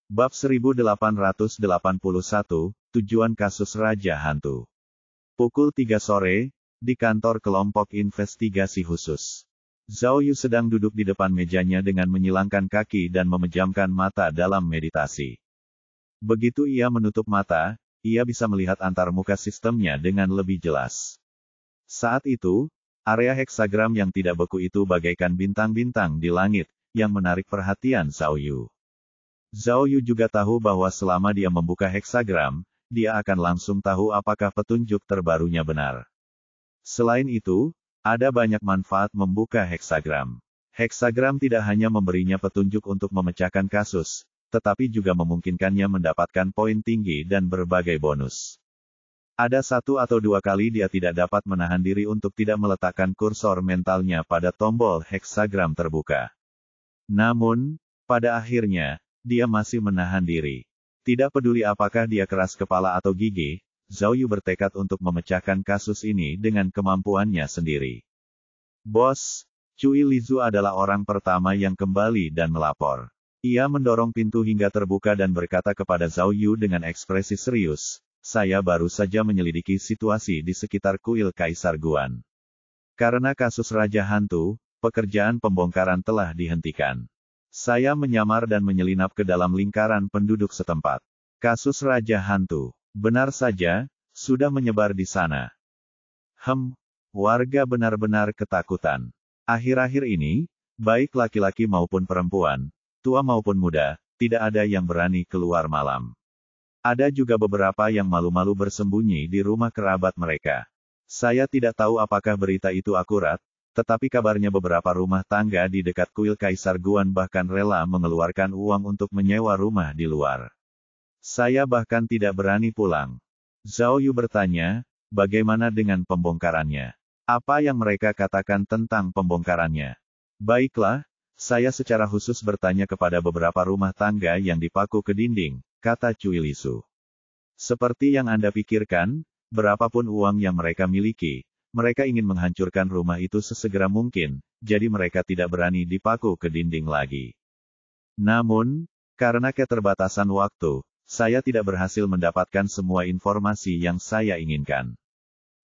Bab 1881, Tujuan Kasus Raja Hantu. Pukul 3 sore, di kantor kelompok investigasi khusus. Zhao Yu sedang duduk di depan mejanya dengan menyilangkan kaki dan memejamkan mata dalam meditasi. Begitu ia menutup mata, ia bisa melihat antarmuka sistemnya dengan lebih jelas. Saat itu, area heksagram yang tidak beku itu bagaikan bintang-bintang di langit, yang menarik perhatian Zhao Yu. Zhao Yu juga tahu bahwa selama dia membuka heksagram, dia akan langsung tahu apakah petunjuk terbarunya benar. Selain itu, ada banyak manfaat membuka heksagram. Heksagram tidak hanya memberinya petunjuk untuk memecahkan kasus, tetapi juga memungkinkannya mendapatkan poin tinggi dan berbagai bonus. Ada 1 atau 2 kali dia tidak dapat menahan diri untuk tidak meletakkan kursor mentalnya pada tombol heksagram terbuka. Namun, pada akhirnya, dia masih menahan diri. Tidak peduli apakah dia keras kepala atau gigih, Zhao Yu bertekad untuk memecahkan kasus ini dengan kemampuannya sendiri. Bos, Cui Lizu adalah orang pertama yang kembali dan melapor. Ia mendorong pintu hingga terbuka dan berkata kepada Zhao Yu dengan ekspresi serius, "Saya baru saja menyelidiki situasi di sekitar kuil Kaisar Guan. Karena kasus Raja Hantu, pekerjaan pembongkaran telah dihentikan. Saya menyamar dan menyelinap ke dalam lingkaran penduduk setempat. Kasus Raja Hantu, benar saja, sudah menyebar di sana." Warga benar-benar ketakutan. Akhir-akhir ini, baik laki-laki maupun perempuan, tua maupun muda, tidak ada yang berani keluar malam. Ada juga beberapa yang malu-malu bersembunyi di rumah kerabat mereka. Saya tidak tahu apakah berita itu akurat, tetapi kabarnya beberapa rumah tangga di dekat kuil Kaisar Guan bahkan rela mengeluarkan uang untuk menyewa rumah di luar. Saya bahkan tidak berani pulang. Zhao Yu bertanya, bagaimana dengan pembongkarannya? Apa yang mereka katakan tentang pembongkarannya? Baiklah, saya secara khusus bertanya kepada beberapa rumah tangga yang dipaku ke dinding, kata Cui Lizu. Seperti yang Anda pikirkan, berapapun uang yang mereka miliki, mereka ingin menghancurkan rumah itu sesegera mungkin, jadi mereka tidak berani dipaku ke dinding lagi. Namun, karena keterbatasan waktu, saya tidak berhasil mendapatkan semua informasi yang saya inginkan.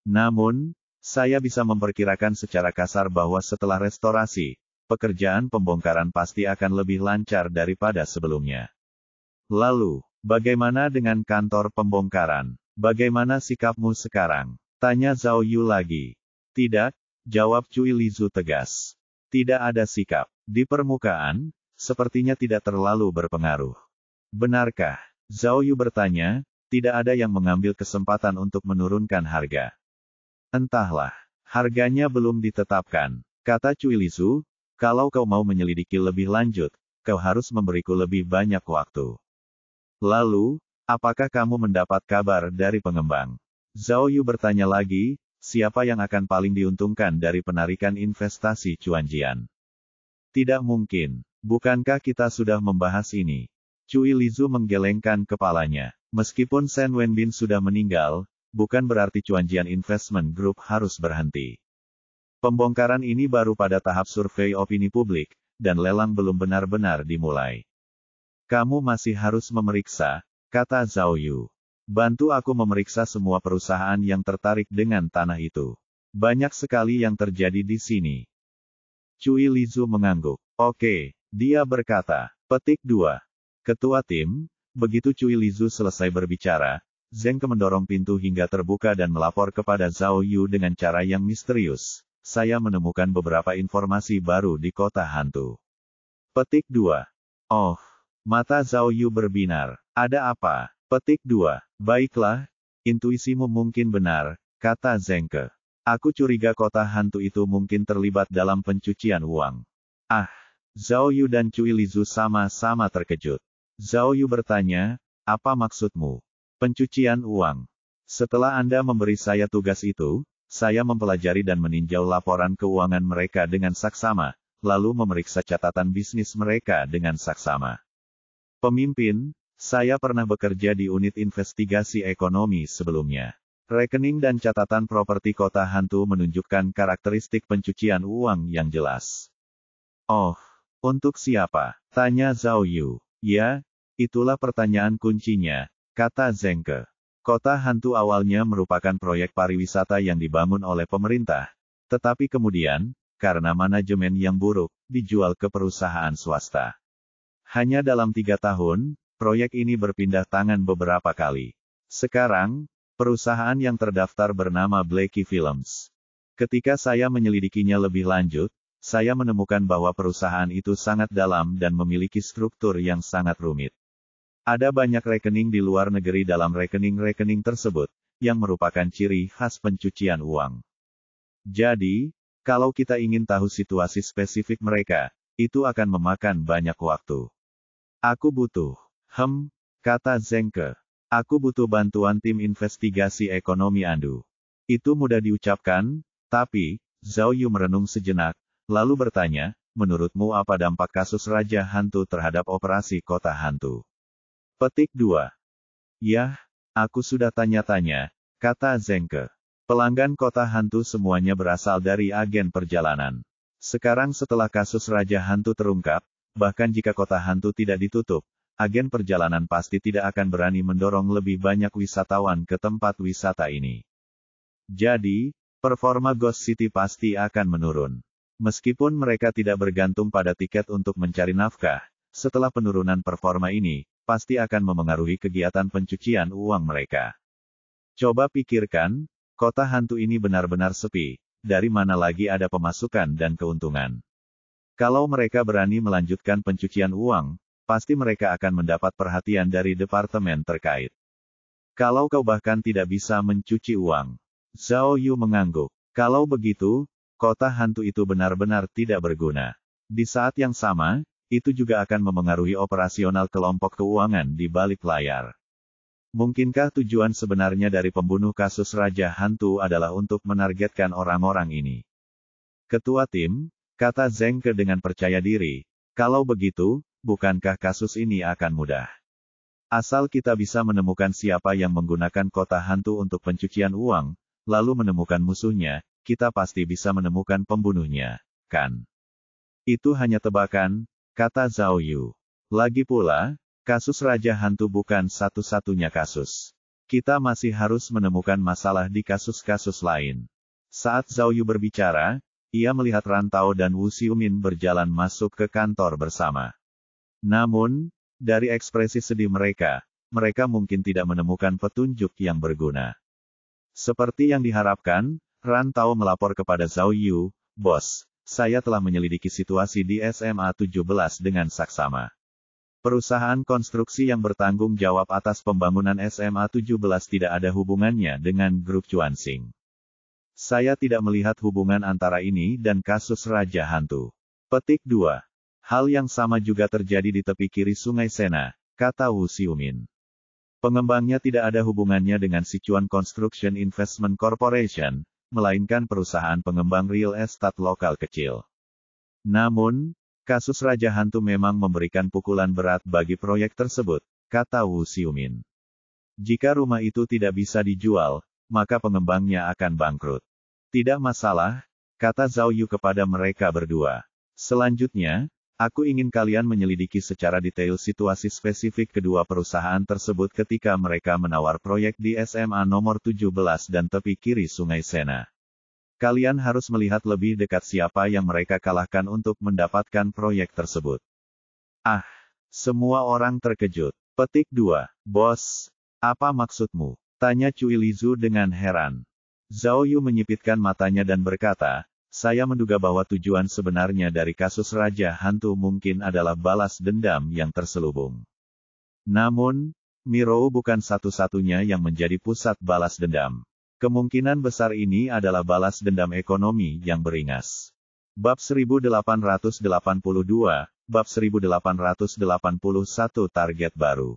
Namun, saya bisa memperkirakan secara kasar bahwa setelah restorasi, pekerjaan pembongkaran pasti akan lebih lancar daripada sebelumnya. Lalu, bagaimana dengan kantor pembongkaran? Bagaimana sikapmu sekarang? Tanya Zhao Yu lagi. Tidak, jawab Cui Lizu tegas. Tidak ada sikap. Di permukaan, sepertinya tidak terlalu berpengaruh. Benarkah? Zhao Yu bertanya, tidak ada yang mengambil kesempatan untuk menurunkan harga. Entahlah, harganya belum ditetapkan, kata Cui Lizu, kalau kau mau menyelidiki lebih lanjut, kau harus memberiku lebih banyak waktu. Lalu, apakah kamu mendapat kabar dari pengembang? Zhao Yu bertanya lagi, siapa yang akan paling diuntungkan dari penarikan investasi Chuanjian? Tidak mungkin, bukankah kita sudah membahas ini? Cui Lizu menggelengkan kepalanya. Meskipun Shen Wenbin sudah meninggal, bukan berarti Chuanjian Investment Group harus berhenti. Pembongkaran ini baru pada tahap survei opini publik, dan lelang belum benar-benar dimulai. Kamu masih harus memeriksa, kata Zhao Yu. Bantu aku memeriksa semua perusahaan yang tertarik dengan tanah itu. Banyak sekali yang terjadi di sini. Cui Lizu mengangguk. Oke, dia berkata. Petik 2. Ketua tim, begitu Cui Lizu selesai berbicara, Zheng Ke mendorong pintu hingga terbuka dan melapor kepada Zhao Yu dengan cara yang misterius. Saya menemukan beberapa informasi baru di kota hantu. Petik 2. Oh, mata Zhao Yu berbinar. Ada apa? Petik 2. Baiklah, intuisimu mungkin benar, kata Zheng Ke. Aku curiga kota hantu itu mungkin terlibat dalam pencucian uang. Zhao Yu dan Cui Lizu sama-sama terkejut. Zhao Yu bertanya, apa maksudmu? Pencucian uang. Setelah Anda memberi saya tugas itu, saya mempelajari dan meninjau laporan keuangan mereka dengan saksama, lalu memeriksa catatan bisnis mereka dengan saksama. Pemimpin, saya pernah bekerja di unit investigasi ekonomi sebelumnya. Rekening dan catatan properti kota hantu menunjukkan karakteristik pencucian uang yang jelas. Oh, untuk siapa? Tanya Zhao Yu. Ya, Itulah pertanyaan kuncinya, kata Zengke. Kota hantu awalnya merupakan proyek pariwisata yang dibangun oleh pemerintah, tetapi kemudian, karena manajemen yang buruk, dijual ke perusahaan swasta. Hanya dalam 3 tahun, proyek ini berpindah tangan beberapa kali. Sekarang, perusahaan yang terdaftar bernama Blackie Films. Ketika saya menyelidikinya lebih lanjut, saya menemukan bahwa perusahaan itu sangat dalam dan memiliki struktur yang sangat rumit. Ada banyak rekening di luar negeri dalam rekening-rekening tersebut, yang merupakan ciri khas pencucian uang. Jadi, kalau kita ingin tahu situasi spesifik mereka, itu akan memakan banyak waktu. Aku butuh, kata Zengke. Aku butuh bantuan tim investigasi ekonomi Anda. Itu mudah diucapkan, tapi, Zhao Yu merenung sejenak, lalu bertanya, menurutmu apa dampak kasus Raja Hantu terhadap operasi Kota Hantu? Petik 2. Yah, aku sudah tanya-tanya, kata Zengke. Pelanggan Kota Hantu semuanya berasal dari agen perjalanan. Sekarang setelah kasus Raja Hantu terungkap, bahkan jika Kota Hantu tidak ditutup, agen perjalanan pasti tidak akan berani mendorong lebih banyak wisatawan ke tempat wisata ini. Jadi, performa Ghost City pasti akan menurun. Meskipun mereka tidak bergantung pada tiket untuk mencari nafkah, setelah penurunan performa ini, pasti akan memengaruhi kegiatan pencucian uang mereka. Coba pikirkan, Kota Hantu ini benar-benar sepi, dari mana lagi ada pemasukan dan keuntungan. Kalau mereka berani melanjutkan pencucian uang, pasti mereka akan mendapat perhatian dari departemen terkait. Kalau kau bahkan tidak bisa mencuci uang. Zhao Yu mengangguk. Kalau begitu, Kota Hantu itu benar-benar tidak berguna. Di saat yang sama, itu juga akan memengaruhi operasional kelompok keuangan di balik layar. Mungkinkah tujuan sebenarnya dari pembunuh kasus Raja Hantu adalah untuk menargetkan orang-orang ini? Ketua tim, kata Zengke dengan percaya diri, kalau begitu, bukankah kasus ini akan mudah? Asal kita bisa menemukan siapa yang menggunakan Kota Hantu untuk pencucian uang, lalu menemukan musuhnya, kita pasti bisa menemukan pembunuhnya, kan? Itu hanya tebakan, kata Zhao Yu. Lagi pula, kasus Raja Hantu bukan satu-satunya kasus. Kita masih harus menemukan masalah di kasus-kasus lain. Saat Zhao Yu berbicara, ia melihat Rantau dan Wu Xiumin berjalan masuk ke kantor bersama. Namun, dari ekspresi sedih mereka mungkin tidak menemukan petunjuk yang berguna. Seperti yang diharapkan, Rantau melapor kepada Zhao Yu, "Bos, saya telah menyelidiki situasi di SMA 17 dengan saksama. Perusahaan konstruksi yang bertanggung jawab atas pembangunan SMA 17 tidak ada hubungannya dengan grup Chuanxing. Saya tidak melihat hubungan antara ini dan kasus Raja Hantu." Petik 2. Hal yang sama juga terjadi di tepi kiri Sungai Sena, kata Wu Xiumin. Pengembangnya tidak ada hubungannya dengan Sichuan Construction Investment Corporation, melainkan perusahaan pengembang real estate lokal kecil. Namun, kasus Raja Hantu memang memberikan pukulan berat bagi proyek tersebut, kata Wu Xiumin. Jika rumah itu tidak bisa dijual, maka pengembangnya akan bangkrut. Tidak masalah, kata Zhao Yu kepada mereka berdua. Selanjutnya, aku ingin kalian menyelidiki secara detail situasi spesifik kedua perusahaan tersebut ketika mereka menawar proyek di SMA nomor 17 dan tepi kiri Sungai Sena. Kalian harus melihat lebih dekat siapa yang mereka kalahkan untuk mendapatkan proyek tersebut. Ah, semua orang terkejut. Petik 2. Bos, apa maksudmu? Tanya Cui Lizu dengan heran. Zhao Yu menyipitkan matanya dan berkata, saya menduga bahwa tujuan sebenarnya dari kasus Raja Hantu mungkin adalah balas dendam yang terselubung. Namun, Mirou bukan satu-satunya yang menjadi pusat balas dendam. Kemungkinan besar ini adalah balas dendam ekonomi yang beringas. Bab 1882, Bab 1881 target baru.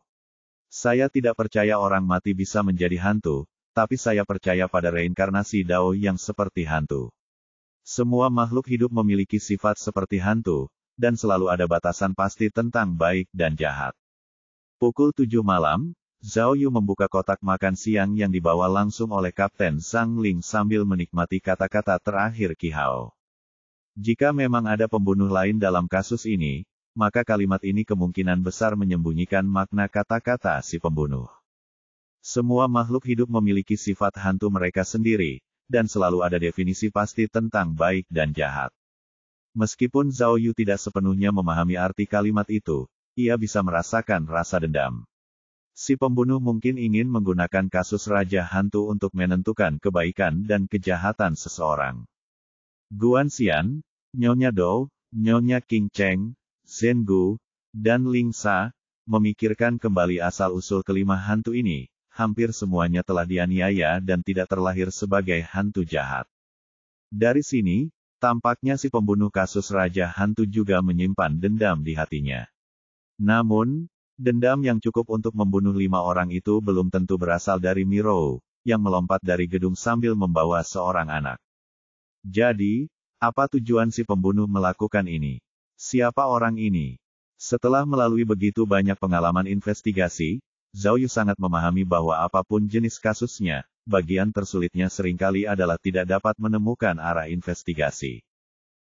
Saya tidak percaya orang mati bisa menjadi hantu, tapi saya percaya pada reinkarnasi Dao yang seperti hantu. Semua makhluk hidup memiliki sifat seperti hantu, dan selalu ada batasan pasti tentang baik dan jahat. Pukul 7 malam, Zhao Yu membuka kotak makan siang yang dibawa langsung oleh Kapten Zhang Ling sambil menikmati kata-kata terakhir Qi Hao. Jika memang ada pembunuh lain dalam kasus ini, maka kalimat ini kemungkinan besar menyembunyikan makna kata-kata si pembunuh. Semua makhluk hidup memiliki sifat hantu mereka sendiri, dan selalu ada definisi pasti tentang baik dan jahat. Meskipun Zhao Yu tidak sepenuhnya memahami arti kalimat itu, ia bisa merasakan rasa dendam. Si pembunuh mungkin ingin menggunakan kasus Raja Hantu untuk menentukan kebaikan dan kejahatan seseorang. Guan Xian, Nyonya Dou, Nyonya Qing Cheng, Zhen Gu, dan Ling Sa, memikirkan kembali asal-usul kelima hantu ini, hampir semuanya telah dianiaya dan tidak terlahir sebagai hantu jahat. Dari sini, tampaknya si pembunuh kasus Raja Hantu juga menyimpan dendam di hatinya. Namun, dendam yang cukup untuk membunuh 5 orang itu belum tentu berasal dari Mirou, yang melompat dari gedung sambil membawa seorang anak. Jadi, apa tujuan si pembunuh melakukan ini? Siapa orang ini? Setelah melalui begitu banyak pengalaman investigasi, Zhao Yu sangat memahami bahwa apapun jenis kasusnya, bagian tersulitnya seringkali adalah tidak dapat menemukan arah investigasi.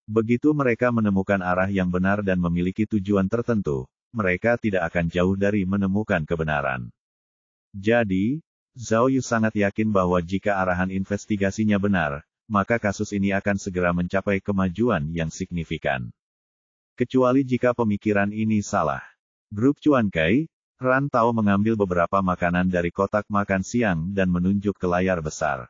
Begitu mereka menemukan arah yang benar dan memiliki tujuan tertentu, mereka tidak akan jauh dari menemukan kebenaran. Jadi, Zhao Yu sangat yakin bahwa jika arahan investigasinya benar, maka kasus ini akan segera mencapai kemajuan yang signifikan. Kecuali jika pemikiran ini salah. Grup Chuan Kai, Ran Tao mengambil beberapa makanan dari kotak makan siang dan menunjuk ke layar besar.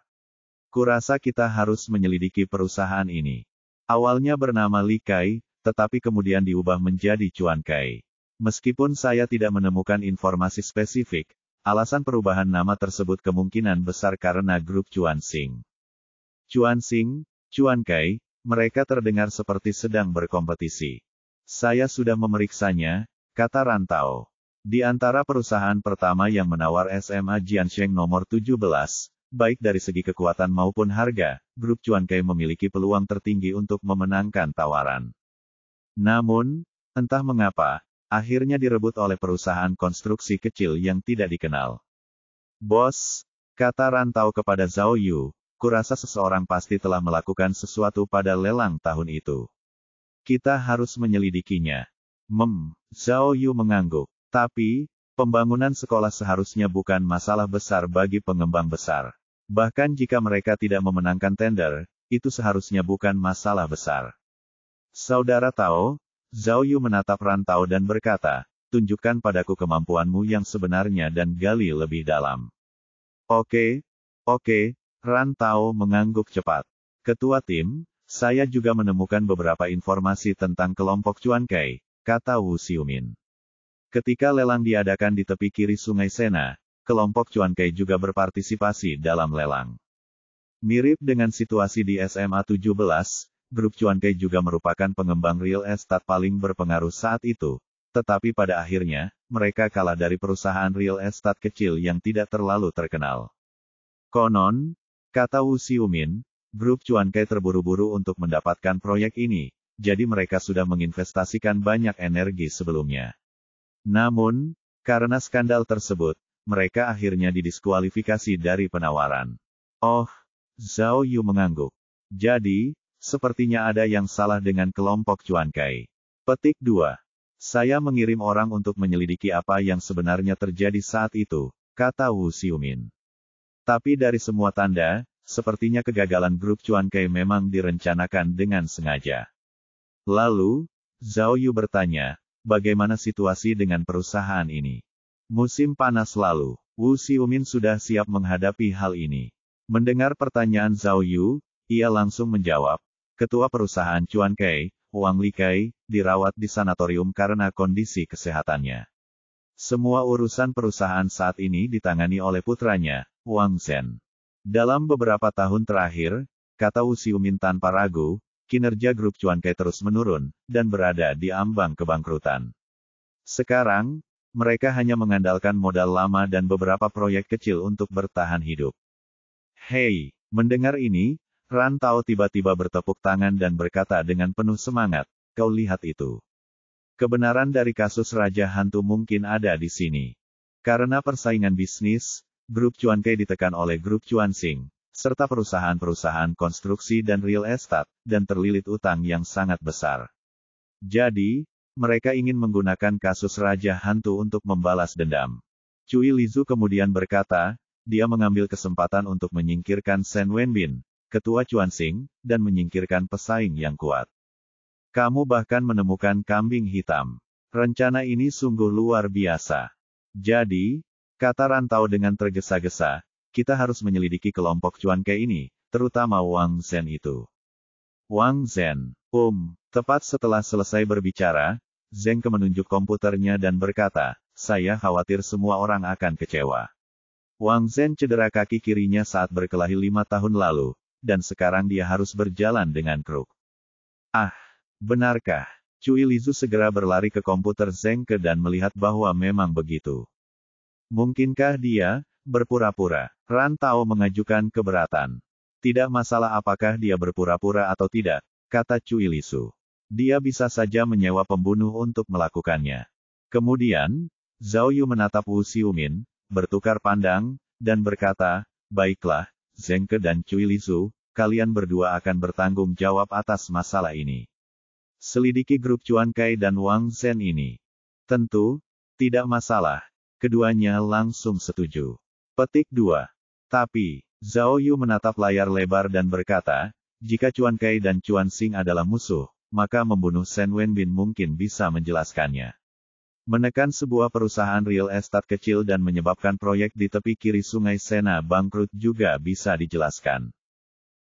Kurasa kita harus menyelidiki perusahaan ini. Awalnya bernama Li Kai, tetapi kemudian diubah menjadi Chuan Kai. Meskipun saya tidak menemukan informasi spesifik, alasan perubahan nama tersebut kemungkinan besar karena grup Chuan Xing. Chuan Xing, Chuan Kai, mereka terdengar seperti sedang berkompetisi. Saya sudah memeriksanya, kata Ran Tao. Di antara perusahaan pertama yang menawar SMA Jiansheng nomor 17, baik dari segi kekuatan maupun harga, grup Chuan Kai memiliki peluang tertinggi untuk memenangkan tawaran. Namun, entah mengapa, akhirnya direbut oleh perusahaan konstruksi kecil yang tidak dikenal. Bos, kata Ran Tao kepada Zhao Yu, kurasa seseorang pasti telah melakukan sesuatu pada lelang tahun itu. Kita harus menyelidikinya. Zhao Yu mengangguk. Tapi, pembangunan sekolah seharusnya bukan masalah besar bagi pengembang besar. Bahkan jika mereka tidak memenangkan tender, itu seharusnya bukan masalah besar. Saudara Tao, Zhao Yu menatap Ran Tao dan berkata, tunjukkan padaku kemampuanmu yang sebenarnya dan gali lebih dalam. Oke, Ran Tao mengangguk cepat. Ketua tim, saya juga menemukan beberapa informasi tentang kelompok Chuan Kai, kata Wu Xiumin. Ketika lelang diadakan di tepi kiri Sungai Sena, kelompok Chuan Kai juga berpartisipasi dalam lelang. Mirip dengan situasi di SMA 17, grup Chuan Kai juga merupakan pengembang real estate paling berpengaruh saat itu, tetapi pada akhirnya, mereka kalah dari perusahaan real estate kecil yang tidak terlalu terkenal. Konon, kata Wu Xiumin, grup Chuan Kai terburu-buru untuk mendapatkan proyek ini, jadi mereka sudah menginvestasikan banyak energi sebelumnya. Namun, karena skandal tersebut, mereka akhirnya didiskualifikasi dari penawaran. Oh, Zhao Yu mengangguk. Jadi, sepertinya ada yang salah dengan kelompok Chuan Kai. Petik 2. Saya mengirim orang untuk menyelidiki apa yang sebenarnya terjadi saat itu, kata Wu Xiumin. Tapi dari semua tanda, sepertinya kegagalan grup Chuan Kai memang direncanakan dengan sengaja. Lalu, Zhao Yu bertanya, bagaimana situasi dengan perusahaan ini? Musim panas lalu, Wu Xiumin sudah siap menghadapi hal ini. Mendengar pertanyaan Zhao Yu, ia langsung menjawab, Ketua perusahaan Chuan Kai, Wang Li Kai, dirawat di sanatorium karena kondisi kesehatannya. Semua urusan perusahaan saat ini ditangani oleh putranya, Wang Zhen. Dalam beberapa tahun terakhir, kata Wu Xiumin tanpa ragu, kinerja grup Chuan Kai terus menurun, dan berada di ambang kebangkrutan. Sekarang, mereka hanya mengandalkan modal lama dan beberapa proyek kecil untuk bertahan hidup. Hei, mendengar ini, Ran Tao tiba-tiba bertepuk tangan dan berkata dengan penuh semangat, kau lihat itu. Kebenaran dari kasus Raja Hantu mungkin ada di sini. Karena persaingan bisnis, grup Chuan Kai ditekan oleh grup Chuan Xing, serta perusahaan-perusahaan konstruksi dan real estate, dan terlilit utang yang sangat besar. Jadi, Mereka ingin menggunakan kasus Raja Hantu untuk membalas dendam. Cui Lizu kemudian berkata, dia mengambil kesempatan untuk menyingkirkan Shen Wenbin, ketua Chuanxing, dan menyingkirkan pesaing yang kuat. Kamu bahkan menemukan kambing hitam. Rencana ini sungguh luar biasa. Jadi, kata Rantau dengan tergesa-gesa, kita harus menyelidiki kelompok Chuan Kai ini, terutama Wang Zhen itu. Wang Zhen, tepat setelah selesai berbicara, Zheng Ke menunjuk komputernya dan berkata, saya khawatir semua orang akan kecewa. Wang Zhen cedera kaki kirinya saat berkelahi 5 tahun lalu, dan sekarang dia harus berjalan dengan kruk. Ah, benarkah? Cui Lizu segera berlari ke komputer Zheng Ke dan melihat bahwa memang begitu. Mungkinkah dia berpura-pura? Rantau mengajukan keberatan. Tidak masalah apakah dia berpura-pura atau tidak, kata Cui Lizu. Dia bisa saja menyewa pembunuh untuk melakukannya. Kemudian, Zhao Yu menatap Wu Xiumin, bertukar pandang, dan berkata, baiklah, Zheng Ke dan Cui Lizu, kalian berdua akan bertanggung jawab atas masalah ini. Selidiki grup Chuan Kai dan Wang Zhen ini. Tentu, tidak masalah. Keduanya langsung setuju. Petik 2. Tapi, Zhao Yu menatap layar lebar dan berkata, jika Chuan Kai dan Chuanxing adalah musuh, maka membunuh Shen Wenbin mungkin bisa menjelaskannya. Menekan sebuah perusahaan real estate kecil dan menyebabkan proyek di tepi kiri Sungai Sena bangkrut juga bisa dijelaskan.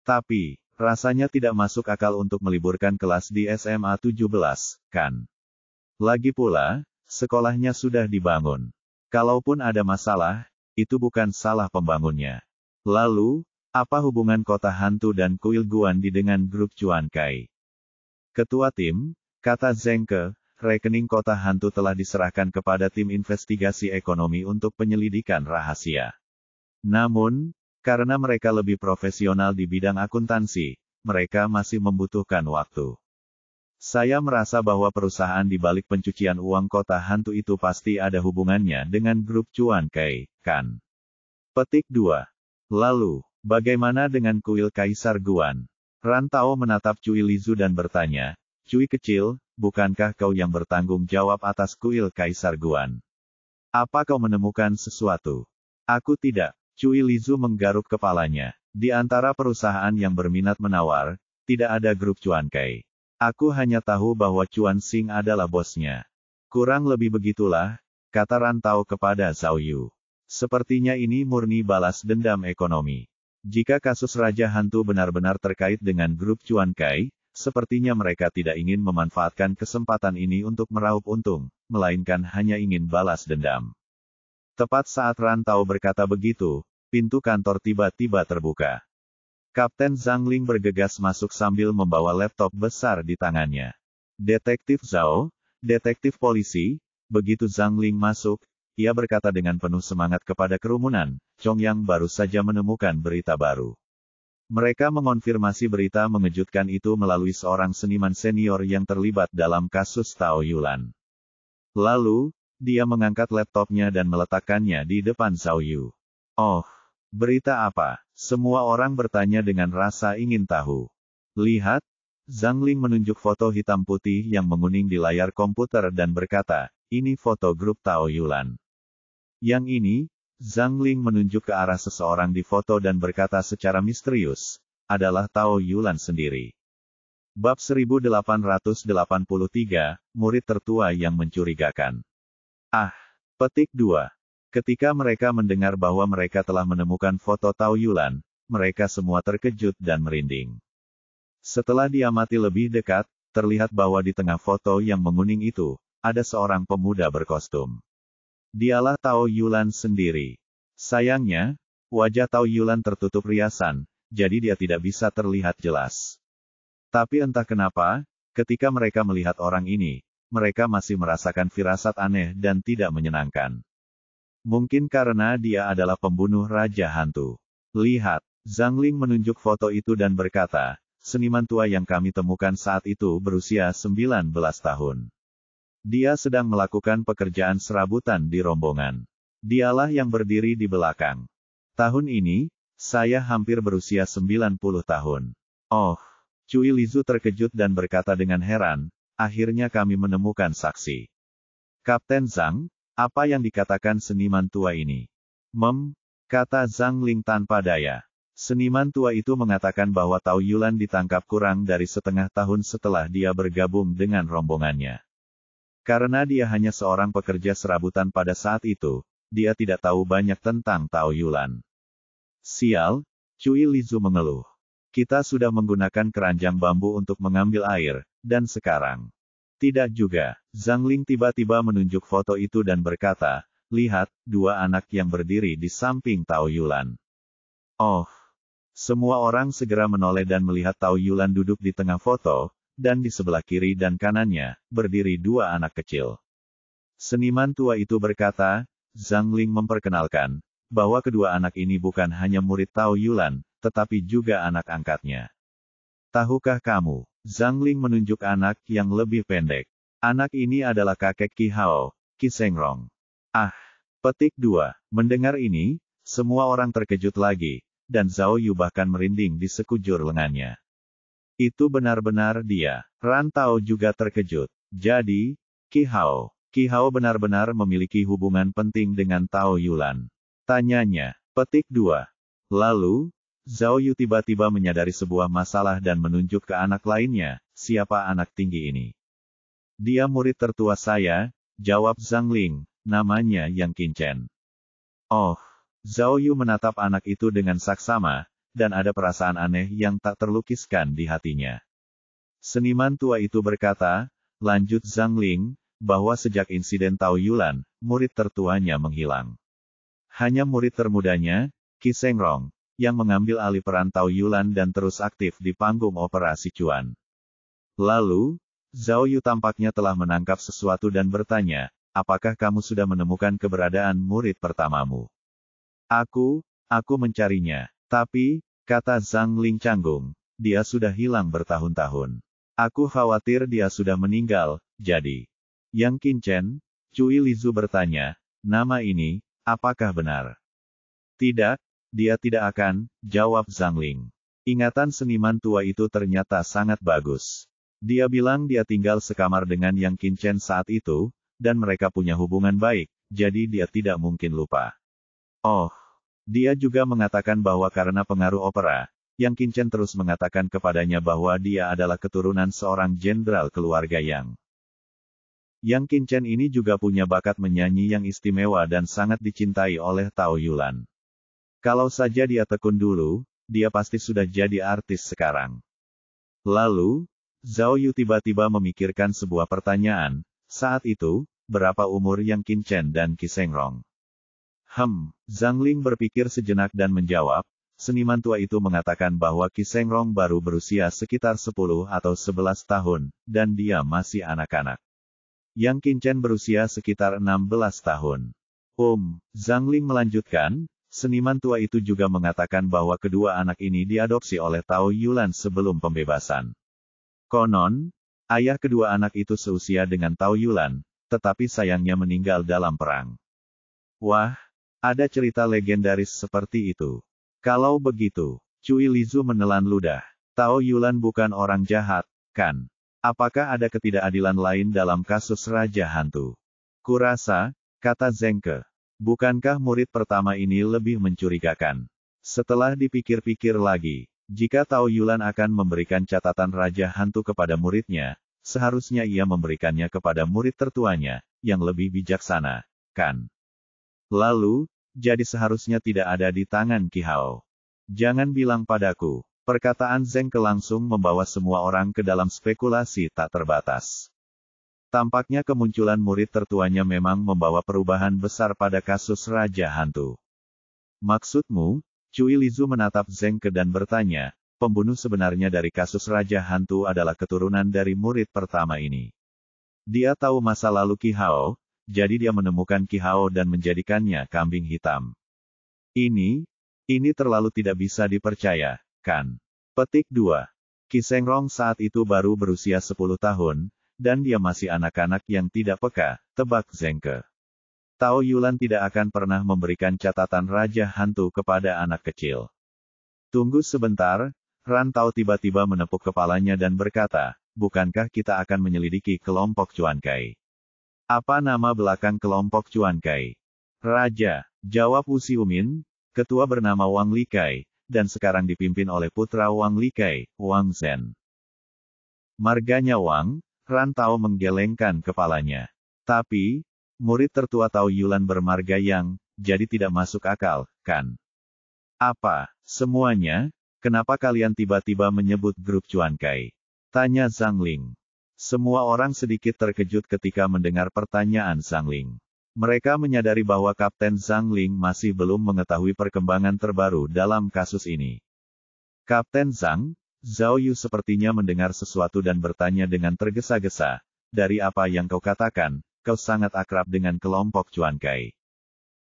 Tapi, rasanya tidak masuk akal untuk meliburkan kelas di SMA 17, kan? Lagi pula, sekolahnya sudah dibangun. Kalaupun ada masalah, itu bukan salah pembangunnya. Lalu, apa hubungan kota hantu dan kuil Guandi dengan grup Chuan Kai? Ketua tim, kata Zheng Ke, rekening kota hantu telah diserahkan kepada tim investigasi ekonomi untuk penyelidikan rahasia. Namun, karena mereka lebih profesional di bidang akuntansi, mereka masih membutuhkan waktu. Saya merasa bahwa perusahaan di balik pencucian uang kota hantu itu pasti ada hubungannya dengan grup Chuan Kai, kan? Petik 2. Lalu, bagaimana dengan kuil Kaisar Guan? Rantau menatap Cui Lizu dan bertanya, Cui kecil, bukankah kau yang bertanggung jawab atas kuil Kaisar Guan? Apa kau menemukan sesuatu? Aku tidak. Cui Lizu menggaruk kepalanya. Di antara perusahaan yang berminat menawar, tidak ada grup Chuan Kai. Aku hanya tahu bahwa Chuanxing adalah bosnya. Kurang lebih begitulah, kata Rantau kepada Zhao Yu. Sepertinya ini murni balas dendam ekonomi. Jika kasus Raja Hantu benar-benar terkait dengan grup Chuan Kai, sepertinya mereka tidak ingin memanfaatkan kesempatan ini untuk meraup untung, melainkan hanya ingin balas dendam. Tepat saat Rantau berkata begitu, pintu kantor tiba-tiba terbuka. Kapten Zhang Ling bergegas masuk sambil membawa laptop besar di tangannya. Detektif Zhao, detektif polisi, begitu Zhang Ling masuk, ia berkata dengan penuh semangat kepada kerumunan, Chongyang baru saja menemukan berita baru. Mereka mengonfirmasi berita mengejutkan itu melalui seorang seniman senior yang terlibat dalam kasus Tao Yulan. Lalu, dia mengangkat laptopnya dan meletakkannya di depan Zhao Yu. Oh, berita apa? Semua orang bertanya dengan rasa ingin tahu. Lihat, Zhang Ling menunjuk foto hitam putih yang menguning di layar komputer dan berkata, ini foto grup Tao Yulan. Yang ini, Zhang Ling menunjuk ke arah seseorang di foto dan berkata secara misterius, adalah Tao Yulan sendiri. Bab 1883, murid tertua yang mencurigakan. Ah, petik 2. Ketika mereka mendengar bahwa mereka telah menemukan foto Tao Yulan, mereka semua terkejut dan merinding. Setelah diamati lebih dekat, terlihat bahwa di tengah foto yang menguning itu, ada seorang pemuda berkostum. Dialah Tao Yulan sendiri. Sayangnya, wajah Tao Yulan tertutup riasan, jadi dia tidak bisa terlihat jelas. Tapi entah kenapa, ketika mereka melihat orang ini, mereka masih merasakan firasat aneh dan tidak menyenangkan. Mungkin karena dia adalah pembunuh Raja Hantu. Lihat, Zhang Ling menunjuk foto itu dan berkata, seniman tua yang kami temukan saat itu berusia 19 tahun. Dia sedang melakukan pekerjaan serabutan di rombongan. Dialah yang berdiri di belakang. Tahun ini, saya hampir berusia 90 tahun. Oh, Cui Lizu terkejut dan berkata dengan heran, akhirnya kami menemukan saksi. Kapten Zhang, apa yang dikatakan seniman tua ini? Kata Zhang Ling tanpa daya. Seniman tua itu mengatakan bahwa Tao Yulan ditangkap kurang dari setengah tahun setelah dia bergabung dengan rombongannya. Karena dia hanya seorang pekerja serabutan pada saat itu, dia tidak tahu banyak tentang Tao Yulan. Sial, Cui Lizu mengeluh. Kita sudah menggunakan keranjang bambu untuk mengambil air, dan sekarang. Tidak juga. Zhang Ling tiba-tiba menunjuk foto itu dan berkata, lihat, dua anak yang berdiri di samping Tao Yulan. Oh. Semua orang segera menoleh dan melihat Tao Yulan duduk di tengah foto, dan di sebelah kiri dan kanannya, berdiri dua anak kecil. Seniman tua itu berkata, Zhang Ling memperkenalkan, bahwa kedua anak ini bukan hanya murid Tao Yulan, tetapi juga anak angkatnya. Tahukah kamu? Zhang Ling menunjuk anak yang lebih pendek. Anak ini adalah kakek Qi Hao, Qi Sengrong. Petik 2. Mendengar ini, semua orang terkejut lagi, dan Zhao Yu bahkan merinding di sekujur lengannya. Itu benar-benar dia. Ran Tao juga terkejut. Jadi, Qi Hao benar-benar memiliki hubungan penting dengan Tao Yulan. Tanyanya. Petik 2. Lalu, Zhao Yu tiba-tiba menyadari sebuah masalah dan menunjuk ke anak lainnya, siapa anak tinggi ini? Dia murid tertua saya, jawab Zhang Ling, namanya Yang Qinchen. Oh, Zhao Yu menatap anak itu dengan saksama, dan ada perasaan aneh yang tak terlukiskan di hatinya. Seniman tua itu berkata, lanjut Zhang Ling, bahwa sejak insiden Tao Yulan, murid tertuanya menghilang. Hanya murid termudanya, Qi Sengrong, yang mengambil alih peran Tao Yulan dan terus aktif di panggung opera Sichuan. Lalu, Zhao Yu tampaknya telah menangkap sesuatu dan bertanya, apakah kamu sudah menemukan keberadaan murid pertamamu? Aku mencarinya. Tapi, kata Zhang Ling canggung, dia sudah hilang bertahun-tahun. Aku khawatir dia sudah meninggal, jadi. Yang Qinchen, Cui Lizu bertanya, nama ini, apakah benar? Tidak, dia tidak akan, jawab Zhang Ling. Ingatan seniman tua itu ternyata sangat bagus. Dia bilang dia tinggal sekamar dengan Yang Qinchen saat itu, dan mereka punya hubungan baik, jadi dia tidak mungkin lupa. Oh. Dia juga mengatakan bahwa karena pengaruh opera, Yang Qinchen terus mengatakan kepadanya bahwa dia adalah keturunan seorang jenderal keluarga Yang. Yang Qinchen ini juga punya bakat menyanyi yang istimewa dan sangat dicintai oleh Tao Yulan. Kalau saja dia tekun dulu, dia pasti sudah jadi artis sekarang. Lalu, Zhao Yu tiba-tiba memikirkan sebuah pertanyaan, saat itu, berapa umur Yang Qinchen dan Qi Sengrong? Zhang Ling berpikir sejenak dan menjawab, seniman tua itu mengatakan bahwa Qi Sengrong baru berusia sekitar 10 atau 11 tahun, dan dia masih anak-anak. Yang Qinchen berusia sekitar 16 tahun. Zhang Ling melanjutkan, seniman tua itu juga mengatakan bahwa kedua anak ini diadopsi oleh Tao Yulan sebelum pembebasan. Konon, ayah kedua anak itu seusia dengan Tao Yulan, tetapi sayangnya meninggal dalam perang. Wah, ada cerita legendaris seperti itu. Kalau begitu, Cui Lizu menelan ludah. Tao Yulan bukan orang jahat, kan? Apakah ada ketidakadilan lain dalam kasus Raja Hantu? Kurasa, kata Zheng Ke. Bukankah murid pertama ini lebih mencurigakan? Setelah dipikir-pikir lagi, jika Tao Yulan akan memberikan catatan Raja Hantu kepada muridnya, seharusnya ia memberikannya kepada murid tertuanya, yang lebih bijaksana, kan? Lalu, jadi seharusnya tidak ada di tangan Qi Hao. Jangan bilang padaku. Perkataan Zheng Ke langsung membawa semua orang ke dalam spekulasi tak terbatas. Tampaknya kemunculan murid tertuanya memang membawa perubahan besar pada kasus Raja Hantu. Maksudmu? Cui Lizu menatap Zheng Ke dan bertanya, pembunuh sebenarnya dari kasus Raja Hantu adalah keturunan dari murid pertama ini. Dia tahu masa lalu Qi Hao, jadi dia menemukan Qi Hao dan menjadikannya kambing hitam. Ini terlalu tidak bisa dipercaya, kan? Petik 2. Qi Sengrong saat itu baru berusia 10 tahun, dan dia masih anak-anak yang tidak peka, tebak Zheng Ke. Tao Yulan tidak akan pernah memberikan catatan Raja Hantu kepada anak kecil. Tunggu sebentar, Ran Tao tiba-tiba menepuk kepalanya dan berkata, bukankah kita akan menyelidiki kelompok Cuan Kai? Apa nama belakang kelompok Cuan Kai? Raja, jawab Wu Xiumin, ketua bernama Wang Likai, dan sekarang dipimpin oleh putra Wang Likai, Wang Zhen. Marganya Wang, Ran Tao menggelengkan kepalanya. Tapi, murid tertua Tao Yulan bermarga Yang, jadi tidak masuk akal, kan? Apa, semuanya? Kenapa kalian tiba-tiba menyebut grup Cuan Kai? Tanya Zhang Ling. Semua orang sedikit terkejut ketika mendengar pertanyaan Zhang Ling. Mereka menyadari bahwa Kapten Zhang Ling masih belum mengetahui perkembangan terbaru dalam kasus ini. Kapten Zhang, Zhao Yu sepertinya mendengar sesuatu dan bertanya dengan tergesa-gesa. Dari apa yang kau katakan, kau sangat akrab dengan kelompok Cuan Kai.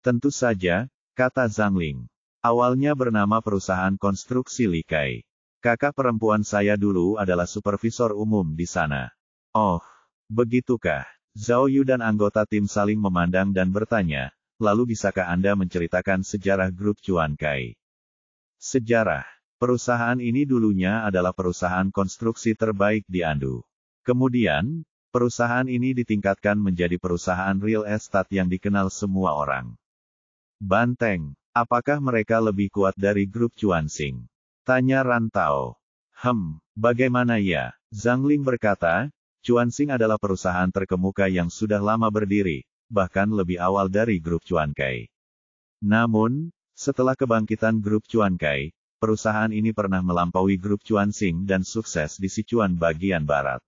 Tentu saja, kata Zhang Ling. Awalnya bernama perusahaan konstruksi Likai. Kakak perempuan saya dulu adalah supervisor umum di sana. Oh, begitukah? Zhao Yu dan anggota tim saling memandang dan bertanya, lalu bisakah Anda menceritakan sejarah grup Cuan Kai? Sejarah. Perusahaan ini dulunya adalah perusahaan konstruksi terbaik di Andu. Kemudian, perusahaan ini ditingkatkan menjadi perusahaan real estate yang dikenal semua orang. Banteng. Apakah mereka lebih kuat dari grup Cuan Xing? Tanya Ran Tao. Bagaimana ya? Zhang Ling berkata, Cuan Xing adalah perusahaan terkemuka yang sudah lama berdiri, bahkan lebih awal dari grup Cuan Kai. Namun, setelah kebangkitan grup Cuan Kai, perusahaan ini pernah melampaui grup Cuan Xing dan sukses di Sichuan bagian barat.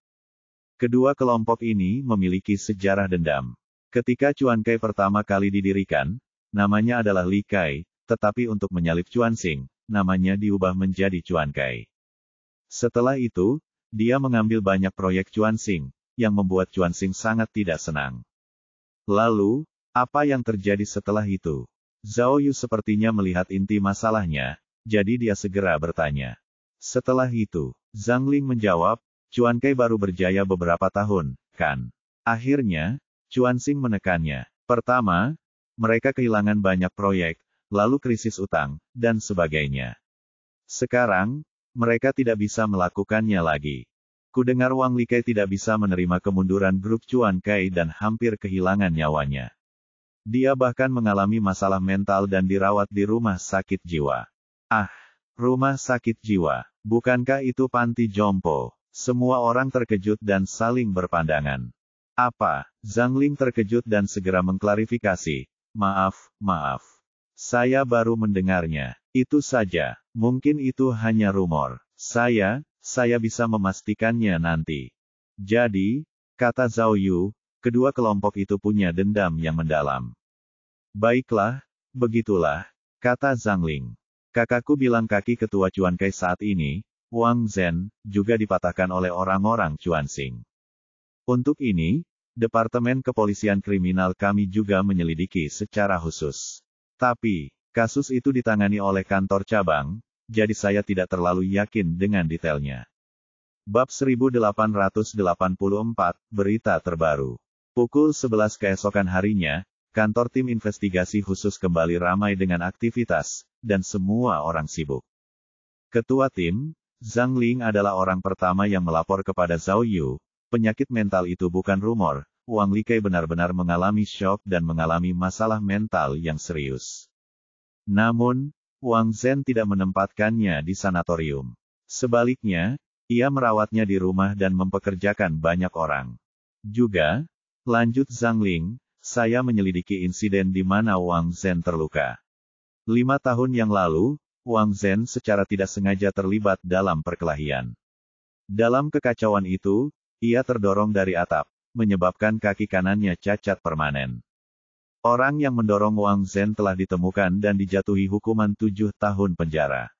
Kedua kelompok ini memiliki sejarah dendam. Ketika Cuan Kai pertama kali didirikan, namanya adalah Li Kai, tetapi untuk menyalip Cuan Xing, namanya diubah menjadi Cuan Kai. Setelah itu, dia mengambil banyak proyek Cuan Xing, yang membuat Cuan Xing sangat tidak senang. Lalu, apa yang terjadi setelah itu? Zhao Yu sepertinya melihat inti masalahnya, jadi dia segera bertanya. Setelah itu, Zhang Ling menjawab, Cuan Kai baru berjaya beberapa tahun, kan? Akhirnya, Cuan Xing menekannya. Pertama, mereka kehilangan banyak proyek, lalu krisis utang, dan sebagainya. Sekarang, mereka tidak bisa melakukannya lagi. Kudengar Wang Likai tidak bisa menerima kemunduran grup Cuan Kai dan hampir kehilangan nyawanya. Dia bahkan mengalami masalah mental dan dirawat di rumah sakit jiwa. Ah, rumah sakit jiwa. Bukankah itu panti jompo? Semua orang terkejut dan saling berpandangan. Apa? Zhang Ling terkejut dan segera mengklarifikasi. Maaf. Saya baru mendengarnya. Itu saja. Mungkin itu hanya rumor. Saya bisa memastikannya nanti. Jadi, kata Zhao Yu, kedua kelompok itu punya dendam yang mendalam. Baiklah, begitulah, kata Zhang Ling. Kakakku bilang kaki ketua Cuan Kai saat ini, Wang Zhen, juga dipatahkan oleh orang-orang Cuan Xing. Untuk ini, Departemen Kepolisian Kriminal kami juga menyelidiki secara khusus. Tapi, kasus itu ditangani oleh kantor cabang, jadi saya tidak terlalu yakin dengan detailnya. Bab 1884, Berita Terbaru. Pukul 11 keesokan harinya, kantor tim investigasi khusus kembali ramai dengan aktivitas, dan semua orang sibuk. Ketua tim, Zhang Ling adalah orang pertama yang melapor kepada Zhao Yu. Penyakit mental itu bukan rumor, Wang Likai benar-benar mengalami syok dan mengalami masalah mental yang serius. Namun, Wang Zhen tidak menempatkannya di sanatorium. Sebaliknya, ia merawatnya di rumah dan mempekerjakan banyak orang. Juga, lanjut Zhang Ling, saya menyelidiki insiden di mana Wang Zhen terluka. 5 tahun yang lalu, Wang Zhen secara tidak sengaja terlibat dalam perkelahian. Dalam kekacauan itu, ia terdorong dari atap, menyebabkan kaki kanannya cacat permanen. Orang yang mendorong Wang Zhen telah ditemukan dan dijatuhi hukuman 7 tahun penjara.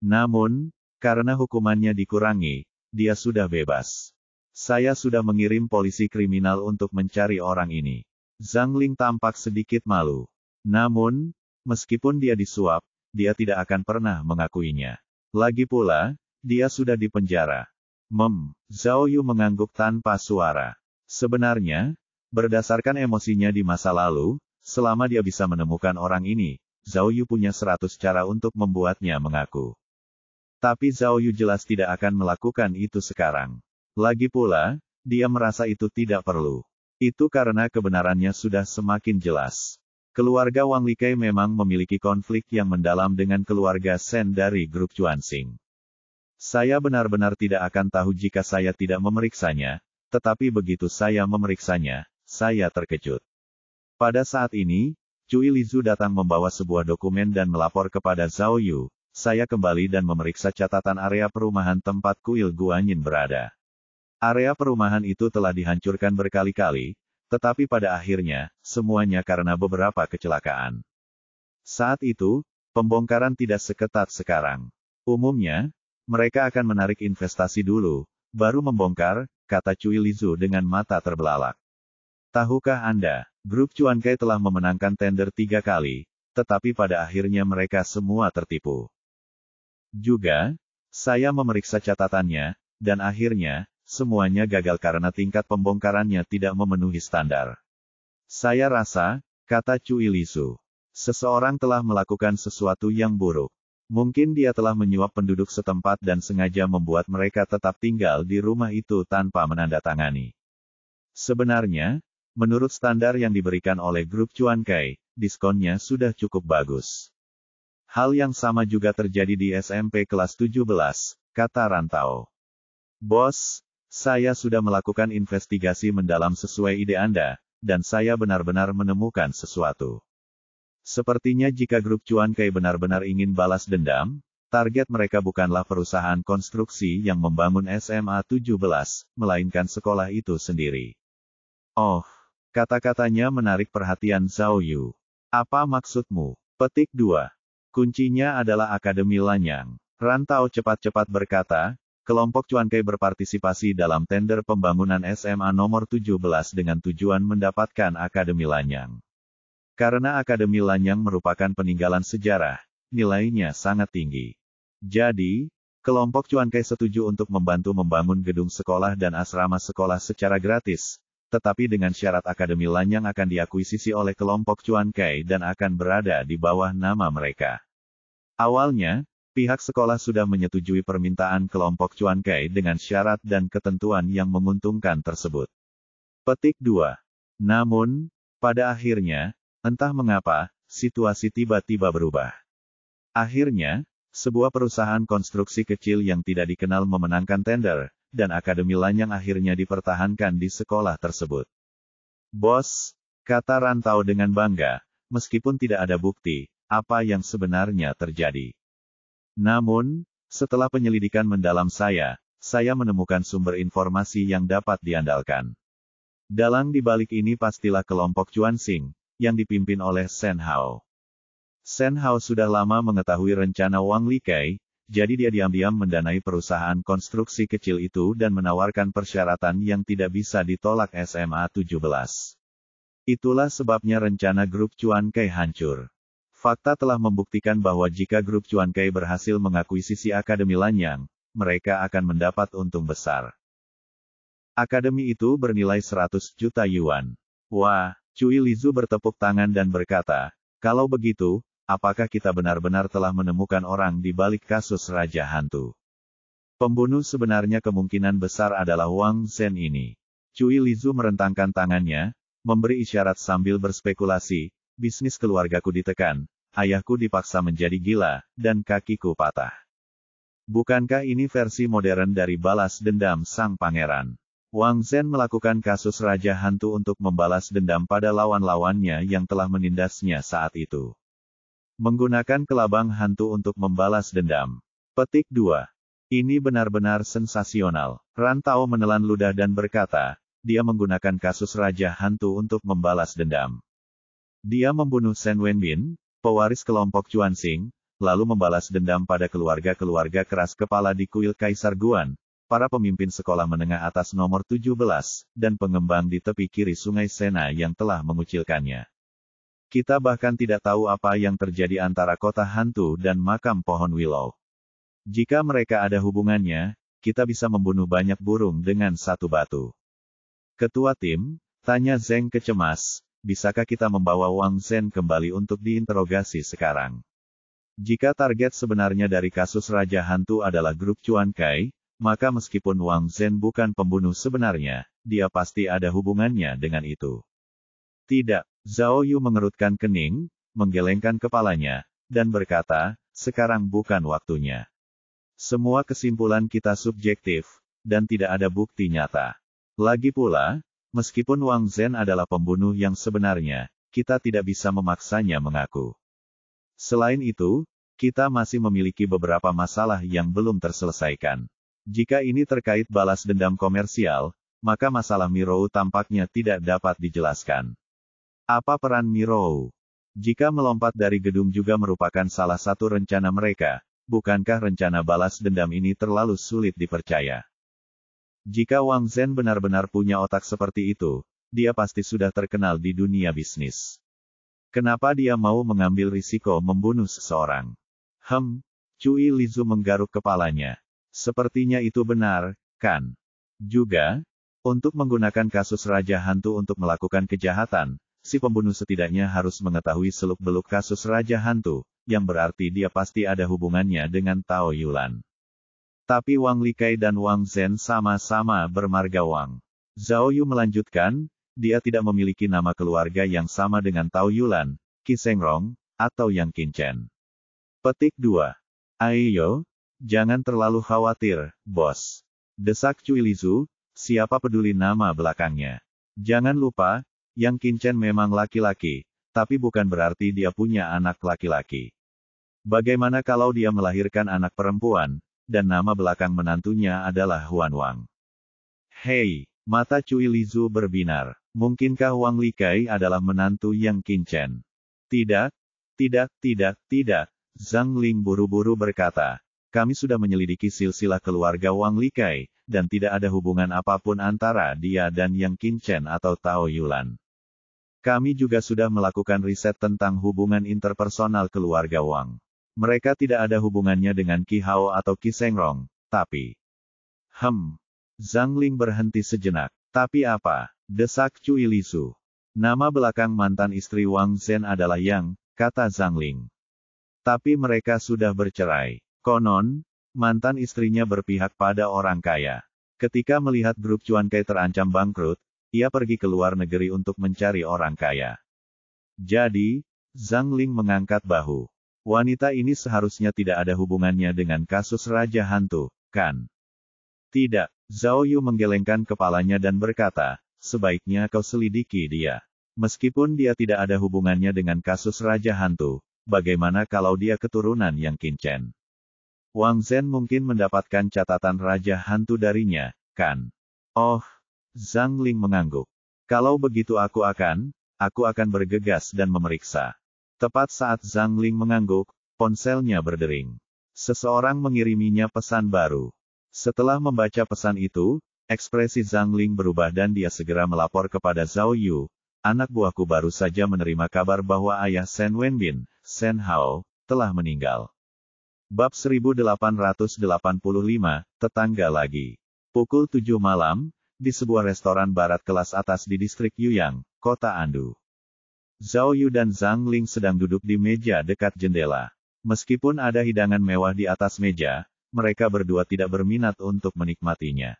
Namun, karena hukumannya dikurangi, dia sudah bebas. Saya sudah mengirim polisi kriminal untuk mencari orang ini. Zhang Ling tampak sedikit malu. Namun, meskipun dia disuap, dia tidak akan pernah mengakuinya. Lagi pula, dia sudah dipenjara. Zhao Yu mengangguk tanpa suara. Sebenarnya, berdasarkan emosinya di masa lalu, selama dia bisa menemukan orang ini, Zhao Yu punya 100 cara untuk membuatnya mengaku. Tapi Zhao Yu jelas tidak akan melakukan itu sekarang. Lagi pula, dia merasa itu tidak perlu. Itu karena kebenarannya sudah semakin jelas. Keluarga Wang Likai memang memiliki konflik yang mendalam dengan keluarga Shen dari grup Chuanxing. Saya benar-benar tidak akan tahu jika saya tidak memeriksanya, tetapi begitu saya memeriksanya, saya terkejut. Pada saat ini, Cui Lizu datang membawa sebuah dokumen dan melapor kepada Zhao Yu. Saya kembali dan memeriksa catatan area perumahan tempat kuil Guanyin berada. Area perumahan itu telah dihancurkan berkali-kali, tetapi pada akhirnya, semuanya karena beberapa kecelakaan. Saat itu, pembongkaran tidak seketat sekarang. Umumnya, mereka akan menarik investasi dulu, baru membongkar, kata Cui Lizu dengan mata terbelalak. Tahukah Anda, grup Chuankai telah memenangkan tender 3 kali, tetapi pada akhirnya mereka semua tertipu. Juga, saya memeriksa catatannya, dan akhirnya, semuanya gagal karena tingkat pembongkarannya tidak memenuhi standar. Saya rasa, kata Cui Lizu, seseorang telah melakukan sesuatu yang buruk. Mungkin dia telah menyuap penduduk setempat dan sengaja membuat mereka tetap tinggal di rumah itu tanpa menandatangani. Sebenarnya, menurut standar yang diberikan oleh grup Chuankai, diskonnya sudah cukup bagus. Hal yang sama juga terjadi di SMP kelas 17, kata Rantau. Bos, saya sudah melakukan investigasi mendalam sesuai ide Anda, dan saya benar-benar menemukan sesuatu. Sepertinya jika grup Chuankai benar-benar ingin balas dendam, target mereka bukanlah perusahaan konstruksi yang membangun SMA 17, melainkan sekolah itu sendiri. Oh, kata-katanya menarik perhatian Zhao Yu. Apa maksudmu? Petik 2. Kuncinya adalah Akademi Lanyang. Rantau cepat-cepat berkata, kelompok Chuankai berpartisipasi dalam tender pembangunan SMA nomor 17 dengan tujuan mendapatkan Akademi Lanyang. Karena Akademi Lanyang merupakan peninggalan sejarah, nilainya sangat tinggi. Jadi, kelompok Chuankai setuju untuk membantu membangun gedung sekolah dan asrama sekolah secara gratis, tetapi dengan syarat Akademi Lanyang akan diakuisisi oleh kelompok Chuankai dan akan berada di bawah nama mereka. Awalnya, pihak sekolah sudah menyetujui permintaan kelompok Chuankai dengan syarat dan ketentuan yang menguntungkan tersebut. Petik 2. Namun, pada akhirnya, entah mengapa, situasi tiba-tiba berubah. Akhirnya, sebuah perusahaan konstruksi kecil yang tidak dikenal memenangkan tender, dan Akademi Lanyang akhirnya dipertahankan di sekolah tersebut. Bos, kata Rantau dengan bangga, meskipun tidak ada bukti, apa yang sebenarnya terjadi. Namun, setelah penyelidikan mendalam saya menemukan sumber informasi yang dapat diandalkan. Dalang di balik ini pastilah kelompok Chuanxing, yang dipimpin oleh Shen Hao. Shen Hao sudah lama mengetahui rencana Wang Likai, jadi dia diam-diam mendanai perusahaan konstruksi kecil itu dan menawarkan persyaratan yang tidak bisa ditolak SMA 17. Itulah sebabnya rencana grup Chuankai hancur. Fakta telah membuktikan bahwa jika grup Chuankai berhasil mengakuisisi Akademi Lanyang, mereka akan mendapat untung besar. Akademi itu bernilai 100 juta yuan. Wah, Cui Lizu bertepuk tangan dan berkata, kalau begitu, apakah kita benar-benar telah menemukan orang di balik kasus Raja Hantu? Pembunuh sebenarnya kemungkinan besar adalah Wang Zhen ini. Cui Lizu merentangkan tangannya, memberi isyarat sambil berspekulasi, bisnis keluargaku ditekan, ayahku dipaksa menjadi gila, dan kakiku patah. Bukankah ini versi modern dari balas dendam sang pangeran? Wang Zhen melakukan kasus Raja Hantu untuk membalas dendam pada lawan-lawannya yang telah menindasnya saat itu. Menggunakan kelabang hantu untuk membalas dendam. Petik 2. Ini benar-benar sensasional. Rantau menelan ludah dan berkata, dia menggunakan kasus Raja Hantu untuk membalas dendam. Dia membunuh Shen Wenbin, pewaris kelompok Chuanxing, lalu membalas dendam pada keluarga-keluarga keras kepala di kuil Kaisar Guan, para pemimpin sekolah menengah atas nomor 17, dan pengembang di tepi kiri sungai Sena yang telah mengucilkannya. Kita bahkan tidak tahu apa yang terjadi antara kota hantu dan makam pohon willow. Jika mereka ada hubungannya, kita bisa membunuh banyak burung dengan satu batu. Ketua tim, tanya Zeng kecemas, bisakah kita membawa Wang Zhen kembali untuk diinterogasi sekarang? Jika target sebenarnya dari kasus Raja Hantu adalah grup Chuankai, maka meskipun Wang Zhen bukan pembunuh sebenarnya, dia pasti ada hubungannya dengan itu. Tidak, Zhao Yu mengerutkan kening, menggelengkan kepalanya, dan berkata, sekarang bukan waktunya. Semua kesimpulan kita subjektif, dan tidak ada bukti nyata. Lagi pula, meskipun Wang Zhen adalah pembunuh yang sebenarnya, kita tidak bisa memaksanya mengaku. Selain itu, kita masih memiliki beberapa masalah yang belum terselesaikan. Jika ini terkait balas dendam komersial, maka masalah Mirou tampaknya tidak dapat dijelaskan. Apa peran Mirou? Jika melompat dari gedung juga merupakan salah satu rencana mereka, bukankah rencana balas dendam ini terlalu sulit dipercaya? Jika Wang Zhen benar-benar punya otak seperti itu, dia pasti sudah terkenal di dunia bisnis. Kenapa dia mau mengambil risiko membunuh seseorang? Cui Lizu menggaruk kepalanya. Sepertinya itu benar, kan? Juga, untuk menggunakan kasus Raja Hantu untuk melakukan kejahatan, si pembunuh setidaknya harus mengetahui seluk-beluk kasus Raja Hantu, yang berarti dia pasti ada hubungannya dengan Tao Yulan. Tapi Wang Likai dan Wang Zhen sama-sama bermarga Wang. Zhao Yu melanjutkan, dia tidak memiliki nama keluarga yang sama dengan Tao Yulan, Qi Shengrong, atau Yang Qinchen. Petik 2. Ayo, jangan terlalu khawatir, bos. Desak Cui Lizu, siapa peduli nama belakangnya. Jangan lupa, Yang Qinchen memang laki-laki, tapi bukan berarti dia punya anak laki-laki. Bagaimana kalau dia melahirkan anak perempuan, dan nama belakang menantunya adalah Huan Wang? Hei, mata Cui Lizu berbinar. Mungkinkah Wang Likai adalah menantu Yang Qinchen? Tidak, tidak. Zhang Ling buru-buru berkata, kami sudah menyelidiki silsilah keluarga Wang Likai, dan tidak ada hubungan apapun antara dia dan Yang Qinchen atau Tao Yulan. Kami juga sudah melakukan riset tentang hubungan interpersonal keluarga Wang. Mereka tidak ada hubungannya dengan Qi Hao atau Qi Shengrong, tapi... Zhang Ling berhenti sejenak. Tapi apa? Desak Cui Lizu. Nama belakang mantan istri Wang Zhen adalah Yang, kata Zhang Ling. Tapi mereka sudah bercerai. Konon, mantan istrinya berpihak pada orang kaya. Ketika melihat grup Cuan Kai terancam bangkrut, ia pergi ke luar negeri untuk mencari orang kaya. Jadi, Zhang Ling mengangkat bahu. Wanita ini seharusnya tidak ada hubungannya dengan kasus Raja Hantu, kan? Tidak. Zhao Yu menggelengkan kepalanya dan berkata, sebaiknya kau selidiki dia. Meskipun dia tidak ada hubungannya dengan kasus Raja Hantu, bagaimana kalau dia keturunan Yang Qinchen? Wang Zhen mungkin mendapatkan catatan Raja Hantu darinya, kan? Oh, Zhang Ling mengangguk. Kalau begitu aku akan bergegas dan memeriksa. Tepat saat Zhang Ling mengangguk, ponselnya berdering. Seseorang mengiriminya pesan baru. Setelah membaca pesan itu, ekspresi Zhang Ling berubah dan dia segera melapor kepada Zhao Yu. Anak buahku baru saja menerima kabar bahwa ayah Shen Wenbin, Shen Hao, telah meninggal. Bab 1885, tetangga lagi. Pukul 7 malam, di sebuah restoran barat kelas atas di distrik Yuyang, kota Andu. Zhao Yu dan Zhang Ling sedang duduk di meja dekat jendela. Meskipun ada hidangan mewah di atas meja, mereka berdua tidak berminat untuk menikmatinya.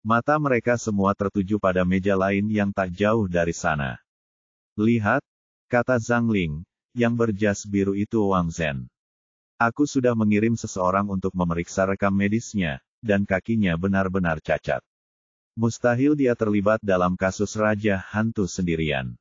Mata mereka semua tertuju pada meja lain yang tak jauh dari sana. Lihat, kata Zhang Ling, yang berjas biru itu Wang Zhen. Aku sudah mengirim seseorang untuk memeriksa rekam medisnya, dan kakinya benar-benar cacat. Mustahil dia terlibat dalam kasus Raja Hantu sendirian.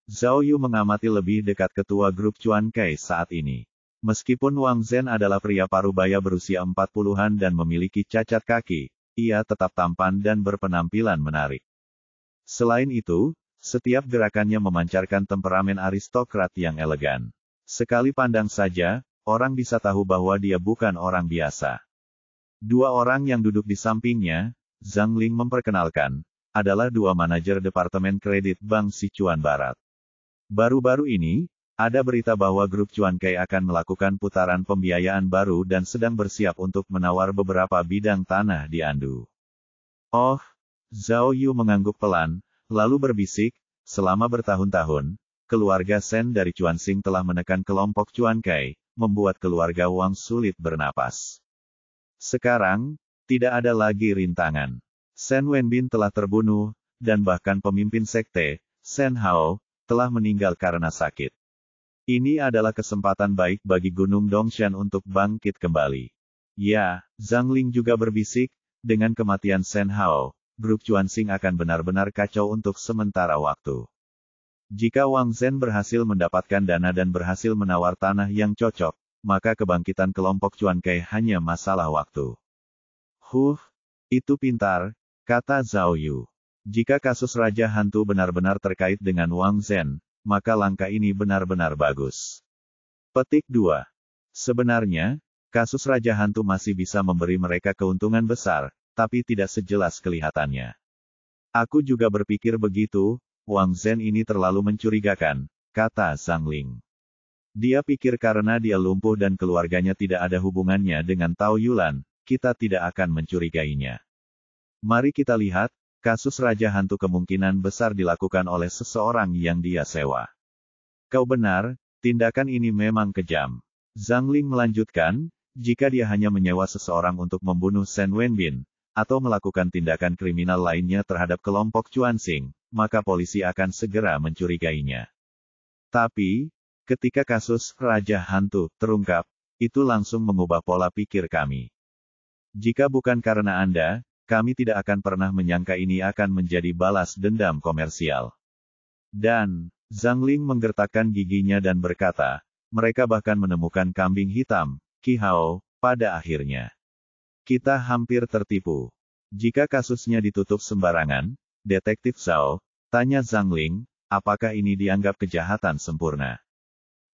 Zhao Yu mengamati lebih dekat ketua grup Cuan Kai saat ini. Meskipun Wang Zhen adalah pria parubaya berusia 40-an dan memiliki cacat kaki, ia tetap tampan dan berpenampilan menarik. Selain itu, setiap gerakannya memancarkan temperamen aristokrat yang elegan. Sekali pandang saja, orang bisa tahu bahwa dia bukan orang biasa. Dua orang yang duduk di sampingnya, Zhang Ling memperkenalkan, adalah dua manajer Departemen Kredit Bank Sichuan Barat. Baru-baru ini, ada berita bahwa grup Cuan Kai akan melakukan putaran pembiayaan baru dan sedang bersiap untuk menawar beberapa bidang tanah di Andu. Oh, Zhao Yu mengangguk pelan, lalu berbisik, selama bertahun-tahun, keluarga Shen dari Cuan Xing telah menekan kelompok Cuan Kai, membuat keluarga Wang sulit bernapas. Sekarang, Tidak ada lagi rintangan. Shen Wenbin telah terbunuh, dan bahkan pemimpin sekte, Shen Hao, telah meninggal karena sakit. Ini adalah kesempatan baik bagi Gunung Dongshan untuk bangkit kembali. Ya, Zhang Ling juga berbisik, dengan kematian Shen Hao, grup Chuanxing akan benar-benar kacau untuk sementara waktu. Jika Wang Zhen berhasil mendapatkan dana dan berhasil menawar tanah yang cocok, maka kebangkitan kelompok Chuan Kai hanya masalah waktu. Itu pintar, kata Zhao Yu. Jika kasus Raja Hantu benar-benar terkait dengan Wang Zhen, maka langkah ini benar-benar bagus. Petik 2. Sebenarnya, kasus Raja Hantu masih bisa memberi mereka keuntungan besar, tapi tidak sejelas kelihatannya. Aku juga berpikir begitu, Wang Zhen ini terlalu mencurigakan, kata Zhang Ling. Dia pikir karena dia lumpuh dan keluarganya tidak ada hubungannya dengan Tao Yulan, kita tidak akan mencurigainya. Mari kita lihat, kasus Raja Hantu kemungkinan besar dilakukan oleh seseorang yang dia sewa. Kau benar, tindakan ini memang kejam. Zhang Ling melanjutkan, jika dia hanya menyewa seseorang untuk membunuh Shen Wenbin, atau melakukan tindakan kriminal lainnya terhadap kelompok Chuanxing, maka polisi akan segera mencurigainya. Tapi, ketika kasus Raja Hantu terungkap, itu langsung mengubah pola pikir kami. Jika bukan karena Anda, kami tidak akan pernah menyangka ini akan menjadi balas dendam komersial. Dan, Zhang Ling menggertakkan giginya dan berkata, mereka bahkan menemukan kambing hitam, Qi Hao, pada akhirnya. Kita hampir tertipu. Jika kasusnya ditutup sembarangan, Detektif Zhao, tanya Zhang Ling, apakah ini dianggap kejahatan sempurna?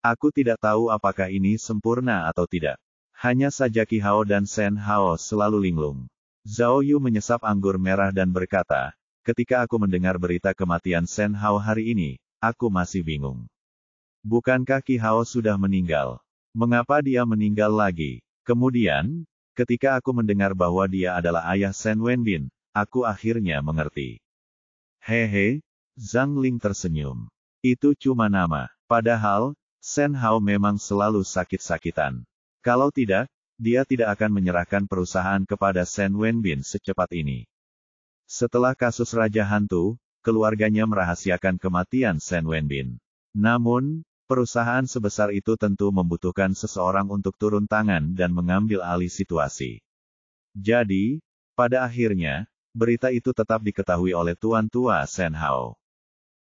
Aku tidak tahu apakah ini sempurna atau tidak. Hanya saja Qi Hao dan Shen Hao selalu linglung. Zhao Yu menyesap anggur merah dan berkata, ketika aku mendengar berita kematian Shen Hao hari ini, aku masih bingung. Bukankah Qi Hao sudah meninggal? Mengapa dia meninggal lagi? Kemudian, ketika aku mendengar bahwa dia adalah ayah Shen Wenbin, aku akhirnya mengerti. Hehe, Zhang Ling tersenyum. Itu cuma nama. Padahal, Shen Hao memang selalu sakit-sakitan. Kalau tidak, dia tidak akan menyerahkan perusahaan kepada Shen Wenbin secepat ini. Setelah kasus Raja Hantu, keluarganya merahasiakan kematian Shen Wenbin. Namun, perusahaan sebesar itu tentu membutuhkan seseorang untuk turun tangan dan mengambil alih situasi. Jadi, pada akhirnya, berita itu tetap diketahui oleh Tuan Tua Shen Hao.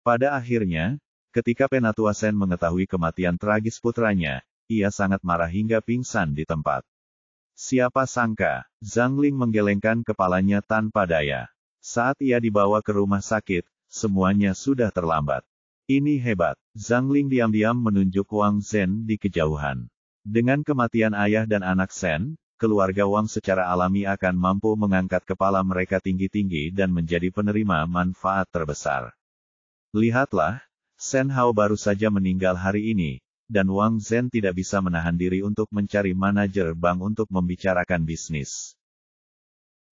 Pada akhirnya, ketika Penatua Shen mengetahui kematian tragis putranya, ia sangat marah hingga pingsan di tempat. Siapa sangka, Zhang Ling menggelengkan kepalanya tanpa daya. Saat ia dibawa ke rumah sakit, semuanya sudah terlambat. Ini hebat. Zhang Ling diam-diam menunjuk Wang Zhen di kejauhan. Dengan kematian ayah dan anak Shen, keluarga Wang secara alami akan mampu mengangkat kepala mereka tinggi-tinggi dan menjadi penerima manfaat terbesar. Lihatlah, Shen Hao baru saja meninggal hari ini, dan Wang Zhen tidak bisa menahan diri untuk mencari manajer bank untuk membicarakan bisnis.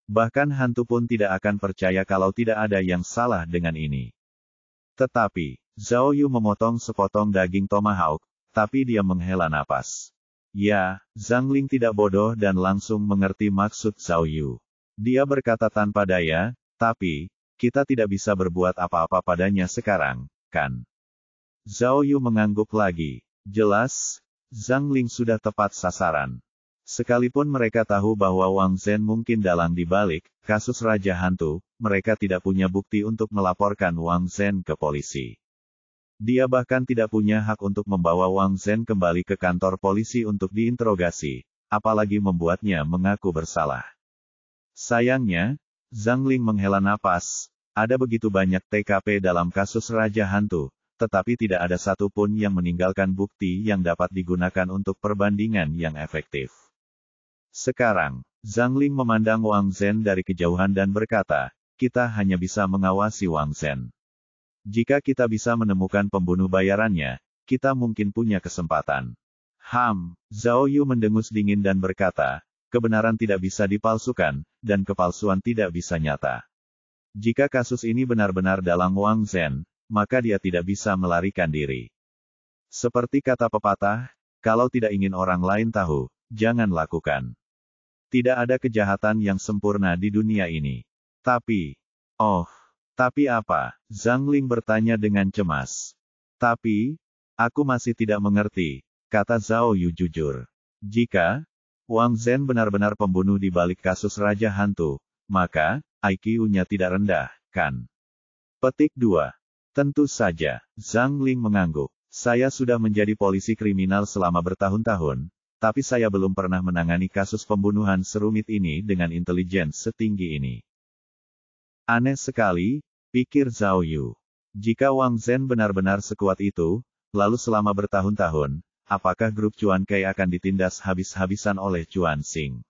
Bahkan hantu pun tidak akan percaya kalau tidak ada yang salah dengan ini. Tetapi, Zhao Yu memotong sepotong daging tomahawk, tapi dia menghela napas. Ya, Zhang Ling tidak bodoh dan langsung mengerti maksud Zhao Yu. Dia berkata tanpa daya, tapi, kita tidak bisa berbuat apa-apa padanya sekarang, kan? Zhao Yu mengangguk lagi. Jelas, Zhang Ling sudah tepat sasaran. Sekalipun mereka tahu bahwa Wang Zhen mungkin dalang di balik kasus Raja Hantu, mereka tidak punya bukti untuk melaporkan Wang Zhen ke polisi. Dia bahkan tidak punya hak untuk membawa Wang Zhen kembali ke kantor polisi untuk diinterogasi, apalagi membuatnya mengaku bersalah. Sayangnya, Zhang Ling menghela napas, ada begitu banyak TKP dalam kasus Raja Hantu, tetapi tidak ada satupun yang meninggalkan bukti yang dapat digunakan untuk perbandingan yang efektif. Sekarang, Zhang Ling memandang Wang Zhen dari kejauhan dan berkata, kita hanya bisa mengawasi Wang Zhen. Jika kita bisa menemukan pembunuh bayarannya, kita mungkin punya kesempatan. Zhao Yu mendengus dingin dan berkata, kebenaran tidak bisa dipalsukan, dan kepalsuan tidak bisa nyata. Jika kasus ini benar-benar dalang Wang Zhen, maka dia tidak bisa melarikan diri. Seperti kata pepatah, kalau tidak ingin orang lain tahu, jangan lakukan. Tidak ada kejahatan yang sempurna di dunia ini. Tapi apa? Zhang Ling bertanya dengan cemas. Tapi, aku masih tidak mengerti, kata Zhao Yu jujur. Jika Wang Zhen benar-benar pembunuh di balik kasus Raja Hantu, maka IQ-nya tidak rendah, kan? Petik 2. Tentu saja, Zhang Ling mengangguk. Saya sudah menjadi polisi kriminal selama bertahun-tahun, tapi saya belum pernah menangani kasus pembunuhan serumit ini dengan intelijen setinggi ini. Aneh sekali, pikir Zhao Yu. Jika Wang Zhen benar-benar sekuat itu, lalu selama bertahun-tahun, apakah grup Chuan Kai akan ditindas habis-habisan oleh Chuan Xing?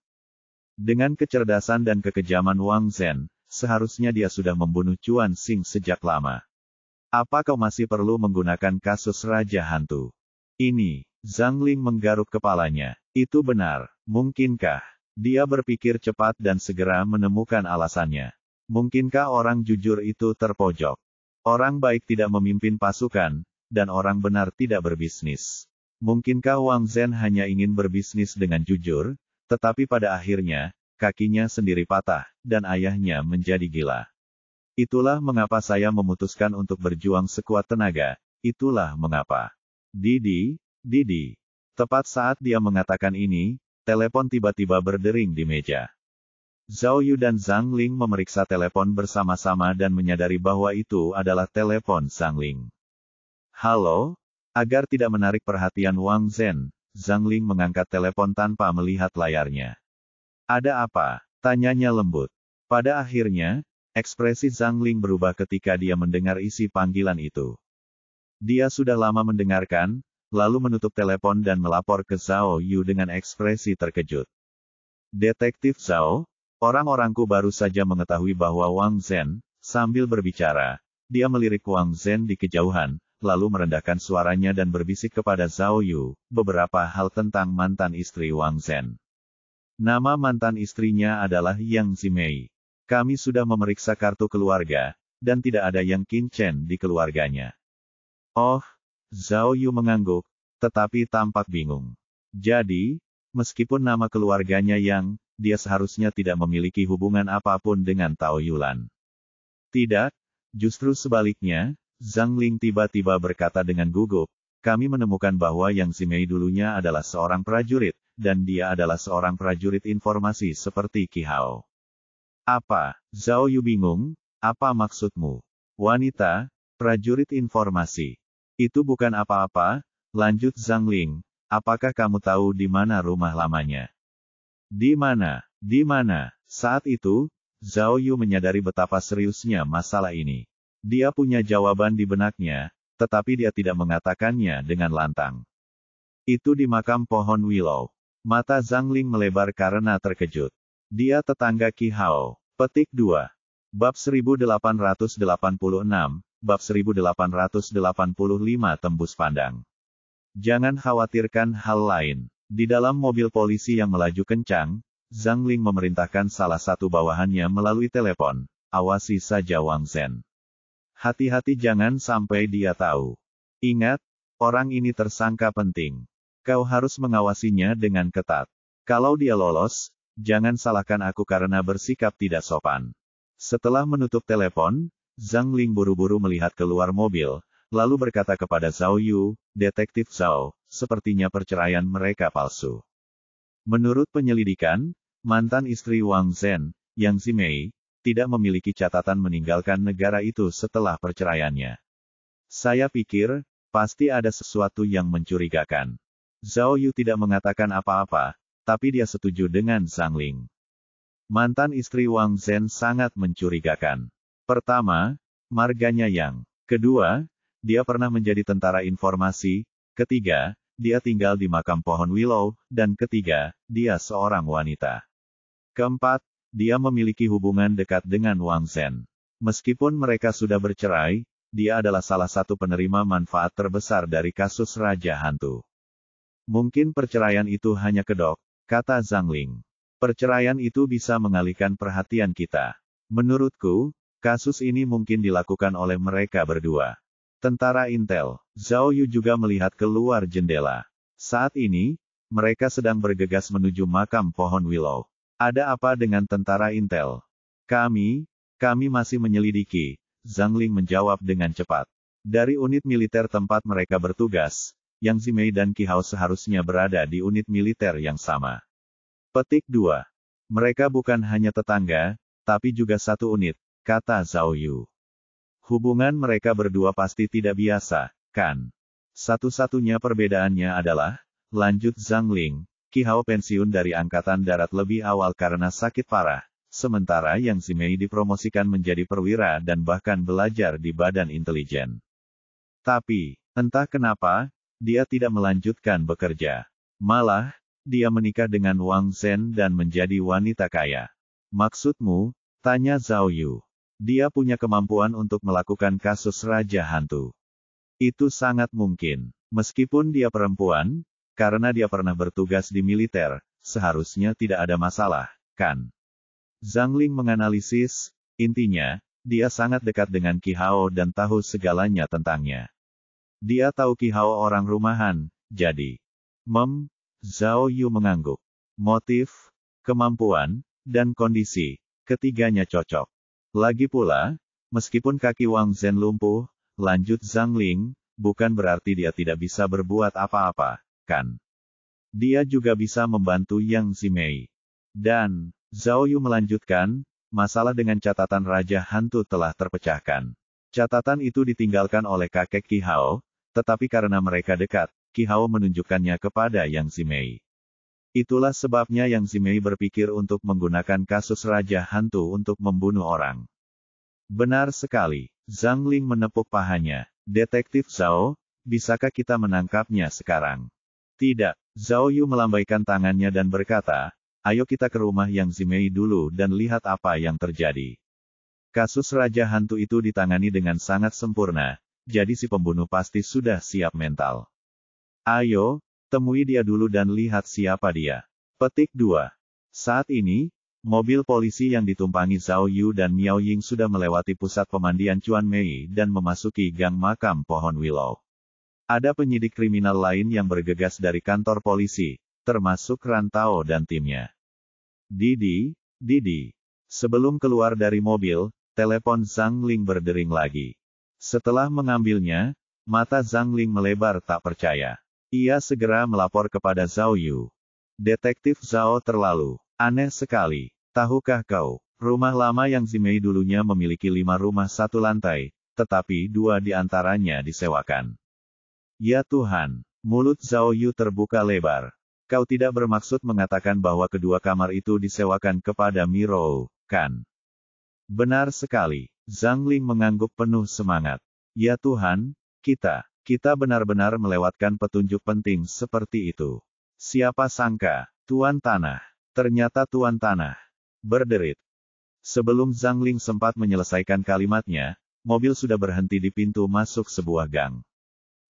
Dengan kecerdasan dan kekejaman Wang Zhen, seharusnya dia sudah membunuh Chuan Xing sejak lama. Apa kau masih perlu menggunakan kasus Raja Hantu? Ini, Zhang Ling menggaruk kepalanya. Itu benar, mungkinkah? Dia berpikir cepat dan segera menemukan alasannya. Mungkinkah orang jujur itu terpojok? Orang baik tidak memimpin pasukan, dan orang benar tidak berbisnis. Mungkinkah Wang Zhen hanya ingin berbisnis dengan jujur, tetapi pada akhirnya, kakinya sendiri patah, dan ayahnya menjadi gila. Itulah mengapa saya memutuskan untuk berjuang sekuat tenaga, itulah mengapa. Didi. Tepat saat dia mengatakan ini, telepon tiba-tiba berdering di meja. Zhao Yu dan Zhang Ling memeriksa telepon bersama-sama dan menyadari bahwa itu adalah telepon Zhang Ling. Halo? Agar tidak menarik perhatian Wang Zhen, Zhang Ling mengangkat telepon tanpa melihat layarnya. Ada apa? Tanyanya lembut. Pada akhirnya, ekspresi Zhang Ling berubah ketika dia mendengar isi panggilan itu. Dia sudah lama mendengarkan, lalu menutup telepon dan melapor ke Zhao Yu dengan ekspresi terkejut. Detektif Zhao, orang-orangku baru saja mengetahui bahwa Wang Zhen, sambil berbicara, dia melirik Wang Zhen di kejauhan, lalu merendahkan suaranya dan berbisik kepada Zhao Yu, beberapa hal tentang mantan istri Wang Zhen. Nama mantan istrinya adalah Yang Zimei. Kami sudah memeriksa kartu keluarga, dan tidak ada Yang Qin Chen di keluarganya. Oh, Zhao Yu mengangguk, tetapi tampak bingung. Jadi, meskipun nama keluarganya Yang, dia seharusnya tidak memiliki hubungan apapun dengan Tao Yulan. Tidak, justru sebaliknya, Zhang Ling tiba-tiba berkata dengan gugup, kami menemukan bahwa Yang Zimei dulunya adalah seorang prajurit, dan dia adalah seorang prajurit informasi seperti Qi Hao. Apa? Zhao Yu bingung, apa maksudmu? Wanita, prajurit informasi. Itu bukan apa-apa, lanjut Zhang Ling, apakah kamu tahu di mana rumah lamanya? Di mana? Saat itu, Zhao Yu menyadari betapa seriusnya masalah ini. Dia punya jawaban di benaknya, tetapi dia tidak mengatakannya dengan lantang. Itu di makam pohon willow. Mata Zhang Ling melebar karena terkejut. Dia tetangga Qi Hao. Petik 2. Bab 1886, Bab 1885 Tembus Pandang. Jangan khawatirkan hal lain. Di dalam mobil polisi yang melaju kencang, Zhang Ling memerintahkan salah satu bawahannya melalui telepon, awasi saja Wang Zhen. Hati-hati jangan sampai dia tahu. Ingat, orang ini tersangka penting. Kau harus mengawasinya dengan ketat. Kalau dia lolos, jangan salahkan aku karena bersikap tidak sopan. Setelah menutup telepon, Zhang Ling buru-buru melihat keluar mobil, lalu berkata kepada Zhao Yu, Detektif Zhao, sepertinya perceraian mereka palsu. Menurut penyelidikan, mantan istri Wang Zhen, Yang Zimei, tidak memiliki catatan meninggalkan negara itu setelah perceraiannya. Saya pikir, pasti ada sesuatu yang mencurigakan. Zhao Yu tidak mengatakan apa-apa, tapi dia setuju dengan Zhang Ling. Mantan istri Wang Zhen sangat mencurigakan. Pertama, marganya Yang. Kedua, dia pernah menjadi tentara informasi. Ketiga, dia tinggal di makam pohon willow. Dan ketiga, dia seorang wanita. Keempat, dia memiliki hubungan dekat dengan Wang Zhen. Meskipun mereka sudah bercerai, dia adalah salah satu penerima manfaat terbesar dari kasus Raja Hantu. Mungkin perceraian itu hanya kedok, kata Zhang Ling. Perceraian itu bisa mengalihkan perhatian kita. Menurutku, kasus ini mungkin dilakukan oleh mereka berdua. Tentara Intel, Zhao Yu juga melihat keluar jendela. Saat ini, mereka sedang bergegas menuju makam pohon willow. Ada apa dengan tentara intel? Kami masih menyelidiki, Zhang Ling menjawab dengan cepat. Dari unit militer tempat mereka bertugas, Yang Zimei dan Qi Hao seharusnya berada di unit militer yang sama. Petik 2. Mereka bukan hanya tetangga, tapi juga satu unit, kata Zhao Yu. Hubungan mereka berdua pasti tidak biasa, kan? Satu-satunya perbedaannya adalah, lanjut Zhang Ling, Qi Hao pensiun dari Angkatan Darat lebih awal karena sakit parah, sementara Yang Zimei dipromosikan menjadi perwira dan bahkan belajar di Badan Intelijen. Tapi, entah kenapa, dia tidak melanjutkan bekerja. Malah, dia menikah dengan Wang Zhen dan menjadi wanita kaya. Maksudmu? Tanya Zhao Yu. Dia punya kemampuan untuk melakukan kasus Raja Hantu. Itu sangat mungkin. Meskipun dia perempuan, karena dia pernah bertugas di militer, seharusnya tidak ada masalah, kan? Zhang Ling menganalisis, intinya, dia sangat dekat dengan Qi Hao dan tahu segalanya tentangnya. Dia tahu Qi Hao orang rumahan, jadi. Zhao Yu mengangguk. Motif, kemampuan, dan kondisi, ketiganya cocok. Lagi pula, meskipun kaki Wang Zhen lumpuh, lanjut Zhang Ling, bukan berarti dia tidak bisa berbuat apa-apa, kan? Dia juga bisa membantu Yang Zimei. Dan, Zhao Yu melanjutkan, masalah dengan catatan Raja Hantu telah terpecahkan. Catatan itu ditinggalkan oleh kakek Qi Hao, tetapi karena mereka dekat, Qi Hao menunjukkannya kepada Yang Zimei. Itulah sebabnya Yang Zimei berpikir untuk menggunakan kasus Raja Hantu untuk membunuh orang. Benar sekali, Zhang Ling menepuk pahanya. Detektif Zhao, bisakah kita menangkapnya sekarang? Tidak, Zhao Yu melambaikan tangannya dan berkata, ayo kita ke rumah Yang Zimei dulu dan lihat apa yang terjadi. Kasus Raja Hantu itu ditangani dengan sangat sempurna, jadi si pembunuh pasti sudah siap mental. Ayo, temui dia dulu dan lihat siapa dia. Petik 2. Saat ini, mobil polisi yang ditumpangi Zhao Yu dan Miao Ying sudah melewati pusat pemandian Chuan Mei dan memasuki gang makam pohon Willow. Ada penyidik kriminal lain yang bergegas dari kantor polisi, termasuk Rantao dan timnya. Didi. Sebelum keluar dari mobil, telepon Zhang Ling berdering lagi. Setelah mengambilnya, mata Zhang Ling melebar tak percaya. Ia segera melapor kepada Zhao Yu. Detektif Zhao terlalu aneh sekali. Tahukah kau, rumah lama Yang Zimei dulunya memiliki 5 rumah 1 lantai, tetapi 2 di antaranya disewakan. Ya Tuhan, mulut Zhao Yu terbuka lebar. Kau tidak bermaksud mengatakan bahwa kedua kamar itu disewakan kepada Miro, kan? Benar sekali. Zhang Ling mengangguk penuh semangat. Ya Tuhan, kita benar-benar melewatkan petunjuk penting seperti itu. Siapa sangka, Tuan Tanah. Ternyata Tuan Tanah. Berderit. Sebelum Zhang Ling sempat menyelesaikan kalimatnya, mobil sudah berhenti di pintu masuk sebuah gang.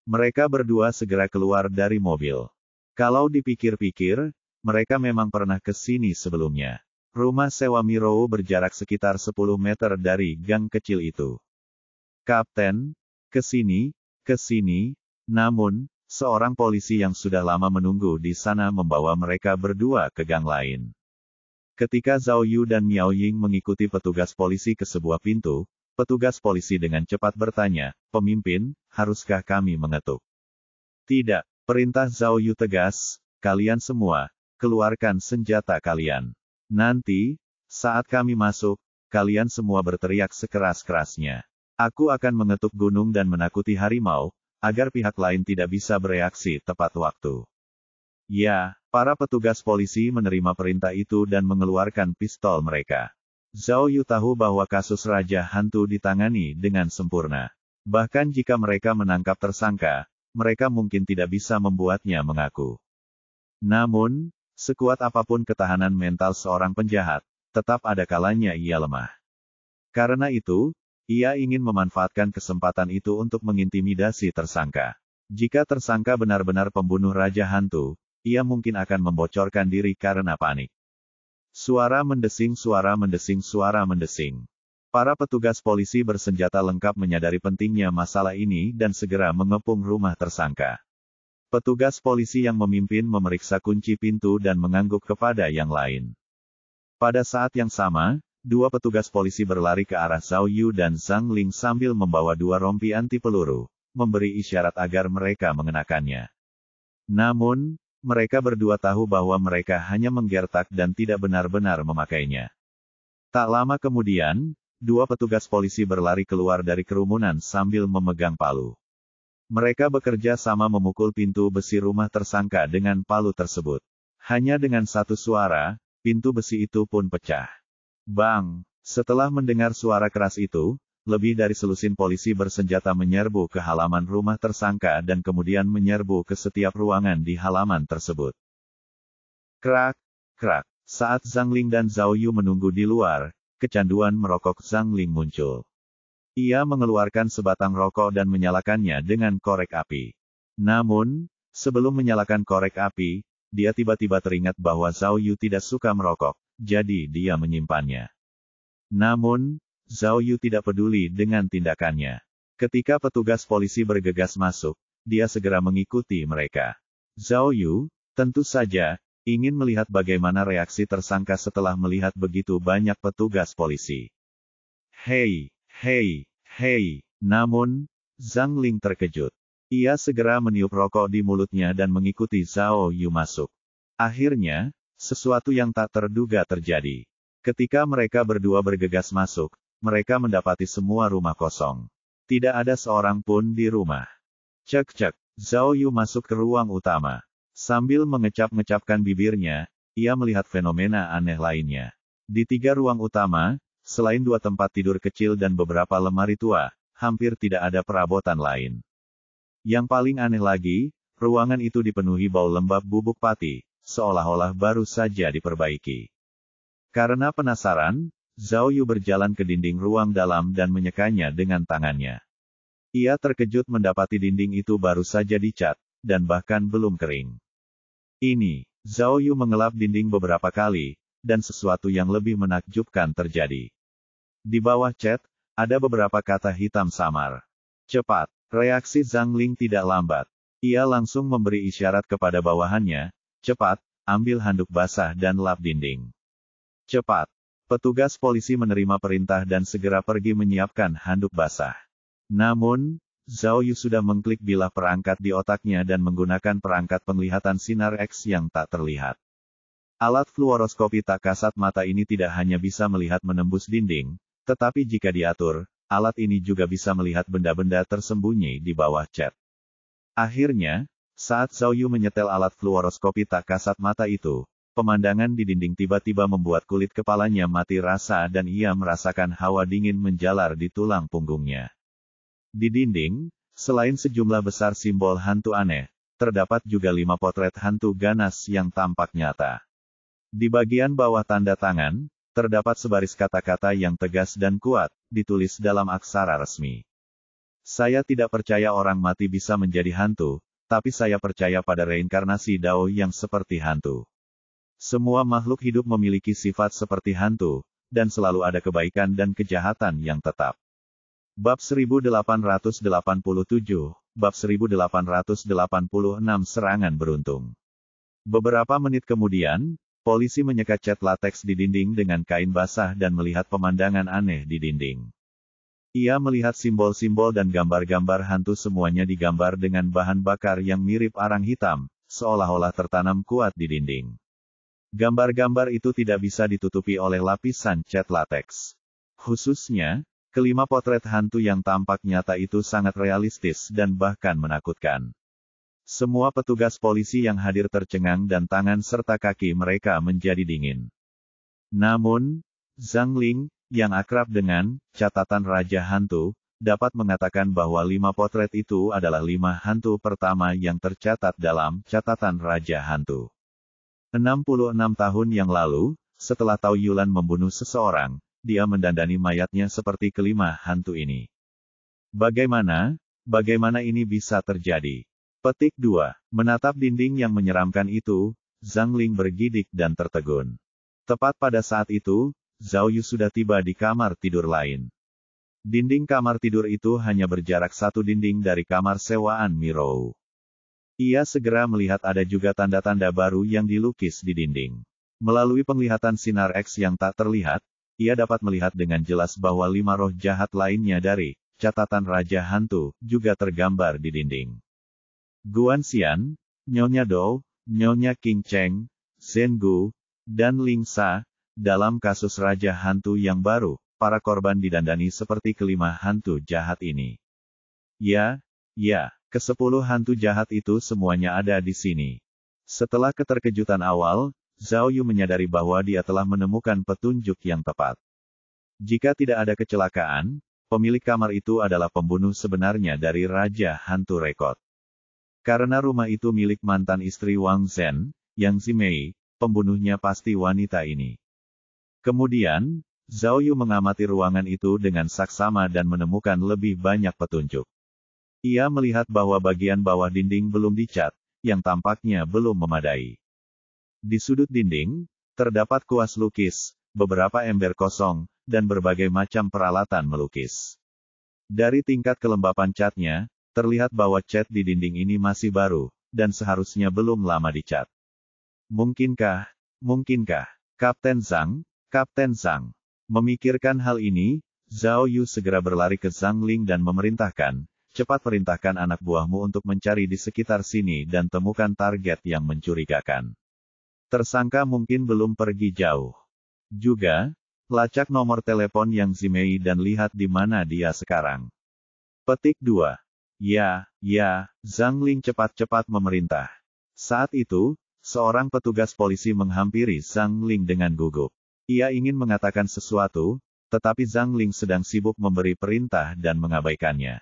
Mereka berdua segera keluar dari mobil. Kalau dipikir-pikir, mereka memang pernah ke sini sebelumnya. Rumah sewa Miro berjarak sekitar 10 meter dari gang kecil itu. Kapten, ke sini, namun, seorang polisi yang sudah lama menunggu di sana membawa mereka berdua ke gang lain. Ketika Zhao Yu dan Miao Ying mengikuti petugas polisi ke sebuah pintu, petugas polisi dengan cepat bertanya, pemimpin, haruskah kami mengetuk? Tidak, perintah Zhao Yu tegas, kalian semua, keluarkan senjata kalian. Nanti, saat kami masuk, kalian semua berteriak sekeras-kerasnya. Aku akan mengetuk gunung dan menakuti harimau, agar pihak lain tidak bisa bereaksi tepat waktu. Ya, para petugas polisi menerima perintah itu dan mengeluarkan pistol mereka. Zhao Yu tahu bahwa kasus Raja Hantu ditangani dengan sempurna. Bahkan jika mereka menangkap tersangka, mereka mungkin tidak bisa membuatnya mengaku. Namun, sekuat apapun ketahanan mental seorang penjahat, tetap ada kalanya ia lemah. Karena itu, ia ingin memanfaatkan kesempatan itu untuk mengintimidasi tersangka. Jika tersangka benar-benar pembunuh Raja Hantu, ia mungkin akan membocorkan diri karena panik. Suara mendesing. Para petugas polisi bersenjata lengkap menyadari pentingnya masalah ini dan segera mengepung rumah tersangka. Petugas polisi yang memimpin memeriksa kunci pintu dan mengangguk kepada yang lain. Pada saat yang sama, dua petugas polisi berlari ke arah Zhao Yu dan Zhang Ling sambil membawa dua rompi anti peluru, memberi isyarat agar mereka mengenakannya. Namun, mereka berdua tahu bahwa mereka hanya menggertak dan tidak benar-benar memakainya. Tak lama kemudian, dua petugas polisi berlari keluar dari kerumunan sambil memegang palu. Mereka bekerja sama memukul pintu besi rumah tersangka dengan palu tersebut. Hanya dengan satu suara, pintu besi itu pun pecah. Bang! Setelah mendengar suara keras itu, lebih dari selusin polisi bersenjata menyerbu ke halaman rumah tersangka dan kemudian menyerbu ke setiap ruangan di halaman tersebut. Krak! Krak! Saat Zhang Ling dan Zhao Yu menunggu di luar, kecanduan merokok Zhang Ling muncul. Ia mengeluarkan sebatang rokok dan menyalakannya dengan korek api. Namun, sebelum menyalakan korek api, dia tiba-tiba teringat bahwa Zhao Yu tidak suka merokok, jadi dia menyimpannya. Namun, Zhao Yu tidak peduli dengan tindakannya. Ketika petugas polisi bergegas masuk, dia segera mengikuti mereka. Zhao Yu, tentu saja, ingin melihat bagaimana reaksi tersangka setelah melihat begitu banyak petugas polisi. Hei, hei, hei. Namun, Zhang Ling terkejut. Ia segera meniup rokok di mulutnya dan mengikuti Zhao Yu masuk. Akhirnya, sesuatu yang tak terduga terjadi. Ketika mereka berdua bergegas masuk, mereka mendapati semua rumah kosong. Tidak ada seorang pun di rumah. Cek-cek, Zhao Yu masuk ke ruang utama. Sambil mengecap-ngecapkan bibirnya, ia melihat fenomena aneh lainnya. Di tiga ruang utama, selain dua tempat tidur kecil dan beberapa lemari tua, hampir tidak ada perabotan lain. Yang paling aneh lagi, ruangan itu dipenuhi bau lembab bubuk pati, seolah-olah baru saja diperbaiki. Karena penasaran, Zhao Yu berjalan ke dinding ruang dalam dan menyekanya dengan tangannya. Ia terkejut mendapati dinding itu baru saja dicat, dan bahkan belum kering. Zhao Yu mengelap dinding beberapa kali, dan sesuatu yang lebih menakjubkan terjadi. Di bawah cat, ada beberapa kata hitam samar. Cepat, reaksi Zhang Ling tidak lambat. Ia langsung memberi isyarat kepada bawahannya, cepat, ambil handuk basah dan lap dinding. Cepat. Petugas polisi menerima perintah dan segera pergi menyiapkan handuk basah. Namun, Zhao Yu sudah mengklik bilah perangkat di otaknya dan menggunakan perangkat penglihatan sinar X yang tak terlihat. Alat fluoroskopi tak kasat mata ini tidak hanya bisa melihat menembus dinding, tetapi jika diatur, alat ini juga bisa melihat benda-benda tersembunyi di bawah cat. Akhirnya, saat Zhao Yu menyetel alat fluoroskopi tak kasat mata itu, pemandangan di dinding tiba-tiba membuat kulit kepalanya mati rasa dan ia merasakan hawa dingin menjalar di tulang punggungnya. Di dinding, selain sejumlah besar simbol hantu aneh, terdapat juga 5 potret hantu ganas yang tampak nyata. Di bagian bawah tanda tangan, terdapat sebaris kata-kata yang tegas dan kuat, ditulis dalam aksara resmi. Saya tidak percaya orang mati bisa menjadi hantu, tapi saya percaya pada reinkarnasi Dao yang seperti hantu. Semua makhluk hidup memiliki sifat seperti hantu, dan selalu ada kebaikan dan kejahatan yang tetap. Bab 1887, Bab 1886 Serangan Beruntung. Beberapa menit kemudian, polisi menyekat cat lateks di dinding dengan kain basah dan melihat pemandangan aneh di dinding. Ia melihat simbol-simbol dan gambar-gambar hantu semuanya digambar dengan bahan bakar yang mirip arang hitam, seolah-olah tertanam kuat di dinding. Gambar-gambar itu tidak bisa ditutupi oleh lapisan cat lateks. Khususnya, kelima potret hantu yang tampak nyata itu sangat realistis dan bahkan menakutkan. Semua petugas polisi yang hadir tercengang dan tangan serta kaki mereka menjadi dingin. Namun, Zhang Ling, yang akrab dengan catatan Raja Hantu, dapat mengatakan bahwa 5 potret itu adalah 5 hantu pertama yang tercatat dalam catatan Raja Hantu. 66 tahun yang lalu, setelah Tao Yulan membunuh seseorang, dia mendandani mayatnya seperti kelima hantu ini. Bagaimana ini bisa terjadi? Petik 2. Menatap dinding yang menyeramkan itu, Zhang Ling bergidik dan tertegun. Tepat pada saat itu, Zhao Yu sudah tiba di kamar tidur lain. Dinding kamar tidur itu hanya berjarak 1 dinding dari kamar sewaan Mirou. Ia segera melihat ada juga tanda-tanda baru yang dilukis di dinding. Melalui penglihatan sinar X yang tak terlihat, ia dapat melihat dengan jelas bahwa 5 roh jahat lainnya dari catatan Raja Hantu juga tergambar di dinding. Guan Xian, Nyonya Dou, Nyonya Qing Cheng, Zhen Gu, dan Ling Sa. Dalam kasus Raja Hantu yang baru, para korban didandani seperti kelima hantu jahat ini. Ya, ke-10 hantu jahat itu semuanya ada di sini. Setelah keterkejutan awal, Zhao Yu menyadari bahwa dia telah menemukan petunjuk yang tepat. Jika tidak ada kecelakaan, pemilik kamar itu adalah pembunuh sebenarnya dari Raja Hantu Rekod. Karena rumah itu milik mantan istri Wang Zhen, Yang Zimei, pembunuhnya pasti wanita ini. Kemudian, Zhao Yu mengamati ruangan itu dengan saksama dan menemukan lebih banyak petunjuk. Ia melihat bahwa bagian bawah dinding belum dicat, yang tampaknya belum memadai. Di sudut dinding, terdapat kuas lukis, beberapa ember kosong, dan berbagai macam peralatan melukis. Dari tingkat kelembapan catnya, terlihat bahwa cat di dinding ini masih baru, dan seharusnya belum lama dicat. Mungkinkah, Kapten Zhang, memikirkan hal ini, Zhao Yu segera berlari ke Zhang Ling dan memerintahkan, cepat perintahkan anak buahmu untuk mencari di sekitar sini dan temukan target yang mencurigakan. Tersangka mungkin belum pergi jauh. Juga, lacak nomor telepon Yang Zimei dan lihat di mana dia sekarang. Petik 2. Ya, Zhang Ling cepat-cepat memerintah. Saat itu, seorang petugas polisi menghampiri Zhang Ling dengan gugup. Ia ingin mengatakan sesuatu, tetapi Zhang Ling sedang sibuk memberi perintah dan mengabaikannya.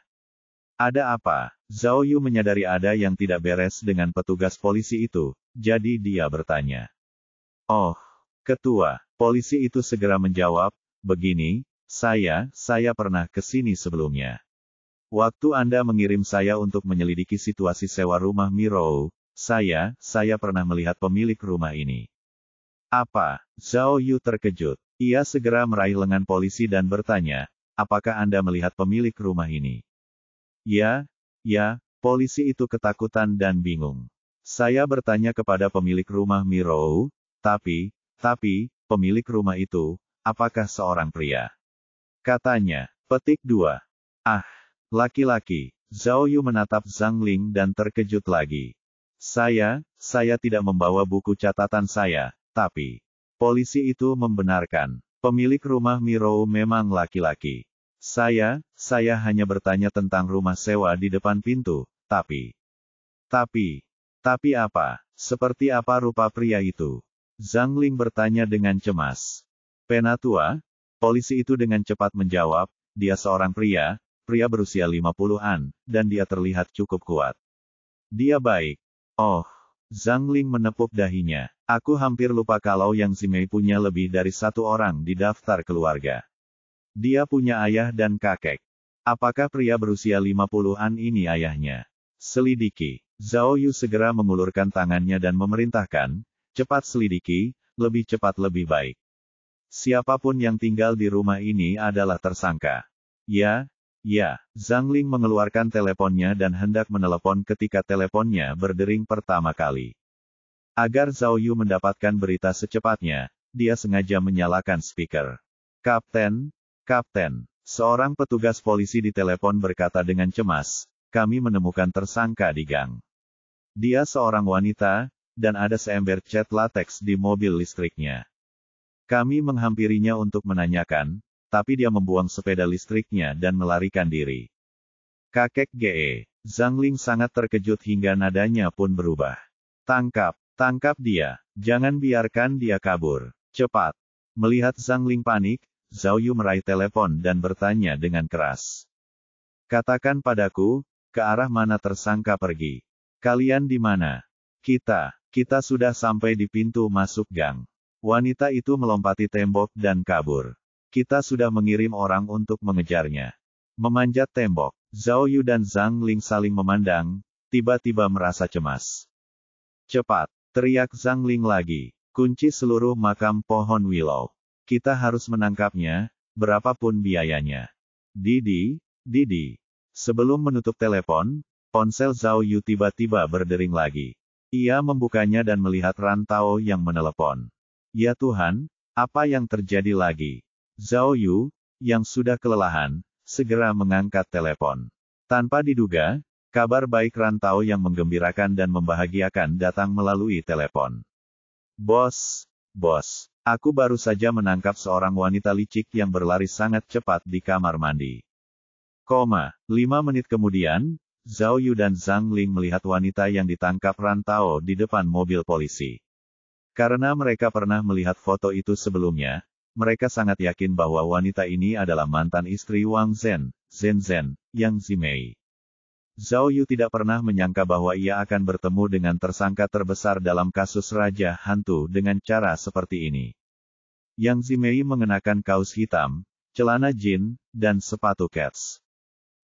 Ada apa? Zhao Yu menyadari ada yang tidak beres dengan petugas polisi itu, jadi dia bertanya. Oh, ketua, polisi itu segera menjawab, begini, saya pernah ke sini sebelumnya. Waktu Anda mengirim saya untuk menyelidiki situasi sewa rumah Mirou, saya pernah melihat pemilik rumah ini. Apa? Zhao Yu terkejut. Ia segera meraih lengan polisi dan bertanya, apakah Anda melihat pemilik rumah ini? Ya, polisi itu ketakutan dan bingung. Saya bertanya kepada pemilik rumah Mirou, tapi, pemilik rumah itu, apakah seorang pria? Katanya. Petik 2. Ah, laki-laki. Zhao Yu menatap Zhang Ling dan terkejut lagi. Saya tidak membawa buku catatan saya, tapi polisi itu membenarkan, pemilik rumah Mirou memang laki-laki. Saya hanya bertanya tentang rumah sewa di depan pintu, tapi apa? Seperti apa rupa pria itu? Zhang Ling bertanya dengan cemas. Penatua, polisi itu dengan cepat menjawab, dia seorang pria berusia 50-an, dan dia terlihat cukup kuat. Dia baik. Oh, Zhang Ling menepuk dahinya. Aku hampir lupa kalau Yang Zimei punya lebih dari satu orang di daftar keluarga. Dia punya ayah dan kakek. Apakah pria berusia 50-an ini ayahnya? Selidiki. Zhao Yu segera mengulurkan tangannya dan memerintahkan, cepat selidiki, lebih cepat lebih baik. Siapapun yang tinggal di rumah ini adalah tersangka. Ya, Zhang Ling mengeluarkan teleponnya dan hendak menelepon ketika teleponnya berdering pertama kali. Agar Zhao Yu mendapatkan berita secepatnya, dia sengaja menyalakan speaker. Kapten, seorang petugas polisi di telepon berkata dengan cemas, kami menemukan tersangka di gang. Dia seorang wanita, dan ada seember cat latex di mobil listriknya. Kami menghampirinya untuk menanyakan, tapi dia membuang sepeda listriknya dan melarikan diri. Kakek GE, Zhang Ling sangat terkejut hingga nadanya pun berubah. Tangkap dia, jangan biarkan dia kabur, cepat. Melihat Zhang Ling panik, Zhao Yu meraih telepon dan bertanya dengan keras. Katakan padaku, ke arah mana tersangka pergi? Kalian di mana? Kita sudah sampai di pintu masuk gang. Wanita itu melompati tembok dan kabur. Kita sudah mengirim orang untuk mengejarnya. Memanjat tembok, Zhao Yu dan Zhang Ling saling memandang, tiba-tiba merasa cemas. Cepat, teriak Zhang Ling lagi. Kunci seluruh makam pohon willow. Kita harus menangkapnya, berapapun biayanya. Didi. Sebelum menutup telepon, ponsel Zhao Yu tiba-tiba berdering lagi. Ia membukanya dan melihat Ran Tao yang menelepon. Ya Tuhan, apa yang terjadi lagi? Zhao Yu, yang sudah kelelahan, segera mengangkat telepon. Tanpa diduga, kabar baik rantau yang menggembirakan dan membahagiakan datang melalui telepon. Bos, aku baru saja menangkap seorang wanita licik yang berlari sangat cepat di kamar mandi. 5 menit kemudian, Zhao Yu dan Zhang Ling melihat wanita yang ditangkap rantau di depan mobil polisi. Karena mereka pernah melihat foto itu sebelumnya, mereka sangat yakin bahwa wanita ini adalah mantan istri Wang Zhen, Yang Zimei. Zhao Yu tidak pernah menyangka bahwa ia akan bertemu dengan tersangka terbesar dalam kasus Raja Hantu dengan cara seperti ini. Yang Zimei mengenakan kaos hitam, celana jeans, dan sepatu kets.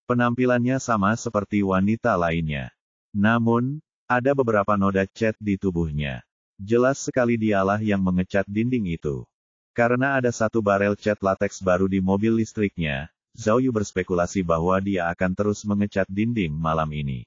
Penampilannya sama seperti wanita lainnya. Namun, ada beberapa noda cat di tubuhnya. Jelas sekali dialah yang mengecat dinding itu. Karena ada satu barel cat latex baru di mobil listriknya, Zhao Yu berspekulasi bahwa dia akan terus mengecat dinding malam ini.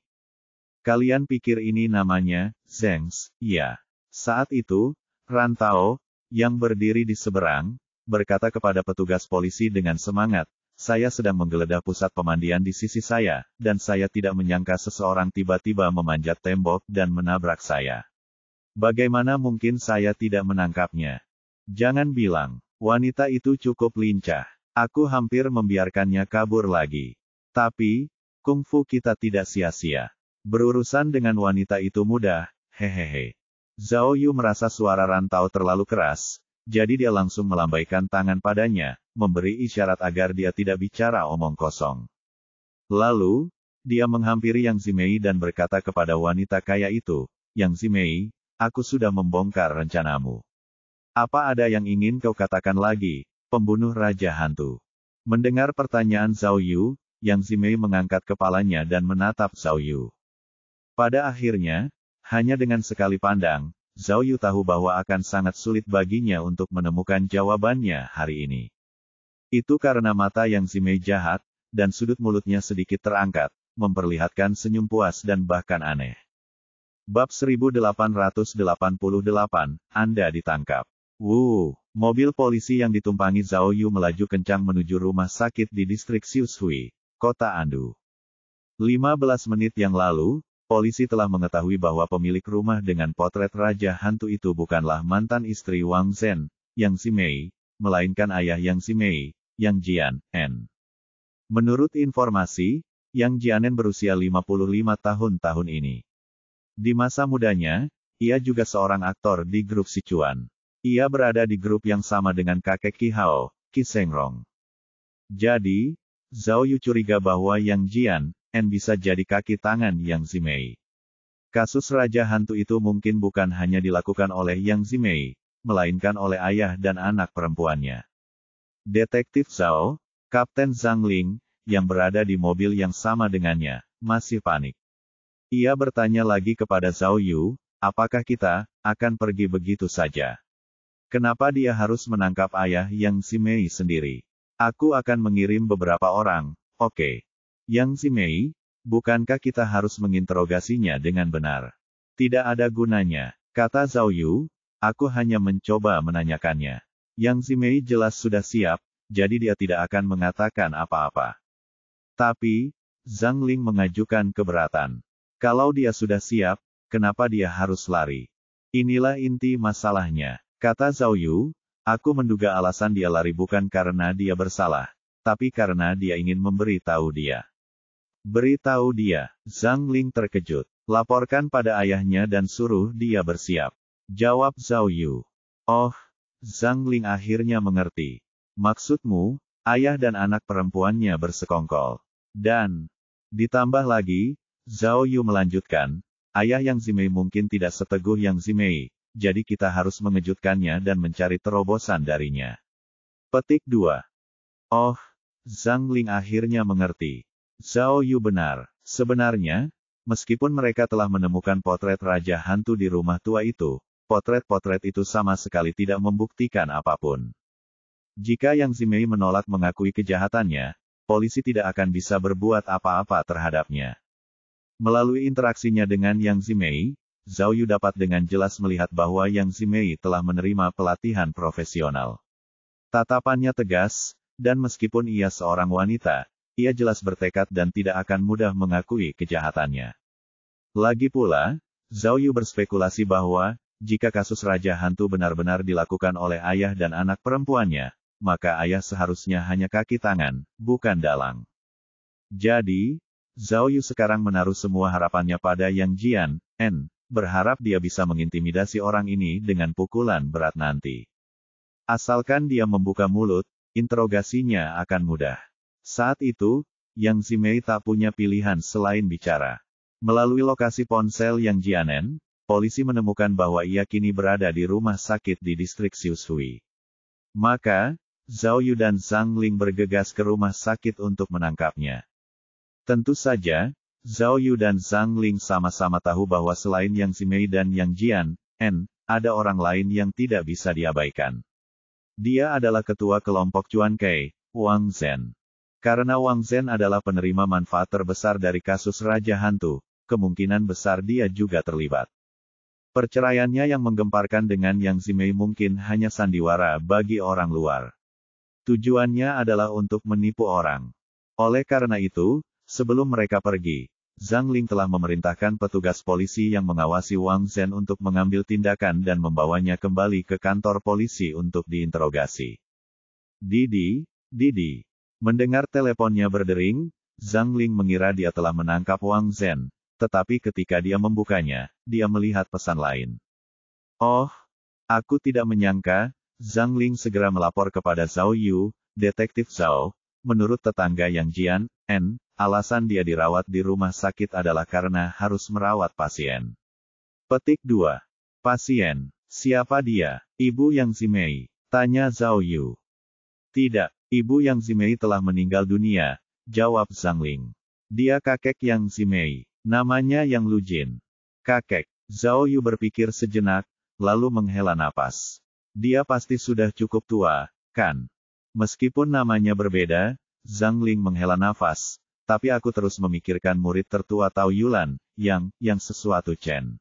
Kalian pikir ini namanya Zhengs? Ya. Saat itu, Rantao, yang berdiri di seberang, berkata kepada petugas polisi dengan semangat, saya sedang menggeledah pusat pemandian di sisi saya, dan saya tidak menyangka seseorang tiba-tiba memanjat tembok dan menabrak saya. Bagaimana mungkin saya tidak menangkapnya? Jangan bilang, wanita itu cukup lincah. Aku hampir membiarkannya kabur lagi. Tapi, kungfu kita tidak sia-sia. Berurusan dengan wanita itu mudah, hehehe. Zhao Yu merasa suara Rantau terlalu keras, jadi dia langsung melambaikan tangan padanya, memberi isyarat agar dia tidak bicara omong kosong. Lalu, dia menghampiri Yang Zimei dan berkata kepada wanita kaya itu, Yang Zimei, aku sudah membongkar rencanamu. Apa ada yang ingin kau katakan lagi, pembunuh Raja Hantu? Mendengar pertanyaan Zhao Yu, Yang Zimei mengangkat kepalanya dan menatap Zhao Yu. Pada akhirnya, hanya dengan sekali pandang, Zhao Yu tahu bahwa akan sangat sulit baginya untuk menemukan jawabannya hari ini. Itu karena mata Yang Zimei jahat, dan sudut mulutnya sedikit terangkat, memperlihatkan senyum puas dan bahkan aneh. Bab 1888, Anda ditangkap. Mobil polisi yang ditumpangi Zhao Yu melaju kencang menuju rumah sakit di distrik Xiushui, kota Andu. 15 menit yang lalu, polisi telah mengetahui bahwa pemilik rumah dengan potret Raja Hantu itu bukanlah mantan istri Wang Zhen, Yang Zimei, melainkan ayah Yang Zimei, Yang Jian-en. Menurut informasi, Yang Jian-en berusia 55 tahun ini. Di masa mudanya, ia juga seorang aktor di grup Sichuan. Ia berada di grup yang sama dengan kakek Qi Hao, Qi Shengrong. Jadi, Zhao Yu curiga bahwa Yang Jian-en bisa jadi kaki tangan Yang Zimei. Kasus Raja Hantu itu mungkin bukan hanya dilakukan oleh Yang Zimei, melainkan oleh ayah dan anak perempuannya. Detektif Zhao, Kapten Zhang Ling, yang berada di mobil yang sama dengannya, masih panik. Ia bertanya lagi kepada Zhao Yu, apakah kita akan pergi begitu saja? Kenapa dia harus menangkap ayah Yang Zimei sendiri? Aku akan mengirim beberapa orang, oke. Yang Zimei, bukankah kita harus menginterogasinya dengan benar? Tidak ada gunanya, kata Zhao Yu, aku hanya mencoba menanyakannya. Yang Zimei jelas sudah siap, jadi dia tidak akan mengatakan apa-apa. Tapi, Zhang Ling mengajukan keberatan. Kalau dia sudah siap, kenapa dia harus lari? Inilah inti masalahnya. Kata Zhao Yu, aku menduga alasan dia lari bukan karena dia bersalah, tapi karena dia ingin memberitahu dia. Beritahu dia, Zhang Ling terkejut. Laporkan pada ayahnya dan suruh dia bersiap. Jawab Zhao Yu. Oh, Zhang Ling akhirnya mengerti. Maksudmu, ayah dan anak perempuannya bersekongkol. Dan, ditambah lagi, Zhao Yu melanjutkan, ayah Yang Zimei mungkin tidak seteguh Yang Zimei. Jadi kita harus mengejutkannya dan mencari terobosan darinya. Petik 2. Oh, Zhang Ling akhirnya mengerti. Zhao Yu benar. Sebenarnya, meskipun mereka telah menemukan potret Raja Hantu di rumah tua itu, potret-potret itu sama sekali tidak membuktikan apapun. Jika Yang Zimei menolak mengakui kejahatannya, polisi tidak akan bisa berbuat apa-apa terhadapnya. Melalui interaksinya dengan Yang Zimei, Zhao Yu dapat dengan jelas melihat bahwa Yang Zimei telah menerima pelatihan profesional. Tatapannya tegas, dan meskipun ia seorang wanita, ia jelas bertekad dan tidak akan mudah mengakui kejahatannya. Lagi pula, Zhao Yu berspekulasi bahwa, jika kasus Raja Hantu benar-benar dilakukan oleh ayah dan anak perempuannya, maka ayah seharusnya hanya kaki tangan, bukan dalang. Jadi, Zhao Yu sekarang menaruh semua harapannya pada Yang Jian, berharap dia bisa mengintimidasi orang ini dengan pukulan berat nanti. Asalkan dia membuka mulut, interogasinya akan mudah. Saat itu, Yang Zimei tak punya pilihan selain bicara. Melalui lokasi ponsel Yang Jianen, polisi menemukan bahwa ia kini berada di rumah sakit di distrik Xiushui. Maka, Zhao Yu dan Zhang Ling bergegas ke rumah sakit untuk menangkapnya. Tentu saja, Zhao Yu dan Zhang Ling sama-sama tahu bahwa selain Yang Zimei dan Yang Jian, ada orang lain yang tidak bisa diabaikan. Dia adalah ketua kelompok Chuan Kei, Wang Zhen. Karena Wang Zhen adalah penerima manfaat terbesar dari kasus Raja Hantu, kemungkinan besar dia juga terlibat. Perceraiannya yang menggemparkan dengan Yang Zimei mungkin hanya sandiwara bagi orang luar. Tujuannya adalah untuk menipu orang. Oleh karena itu, sebelum mereka pergi, Zhang Ling telah memerintahkan petugas polisi yang mengawasi Wang Zhen untuk mengambil tindakan dan membawanya kembali ke kantor polisi untuk diinterogasi. Didi. Mendengar teleponnya berdering, Zhang Ling mengira dia telah menangkap Wang Zhen. Tetapi ketika dia membukanya, dia melihat pesan lain. Oh, aku tidak menyangka, Zhang Ling segera melapor kepada Zhao Yu, Detektif Zhao. Menurut tetangga Yang Jian, alasan dia dirawat di rumah sakit adalah karena harus merawat pasien. Petik 2. Pasien. Siapa dia? Ibu Yang Zimei, tanya Zhao Yu. Tidak, Ibu Yang Zimei telah meninggal dunia, jawab Zhang Ling. Dia kakek Yang Zimei. Namanya Yang Lujin. Kakek. Zhao Yu berpikir sejenak, lalu menghela napas. Dia pasti sudah cukup tua, kan? Meskipun namanya berbeda, Zhang Ling menghela nafas, tapi aku terus memikirkan murid tertua Tao Yulan, yang sesuatu Chen.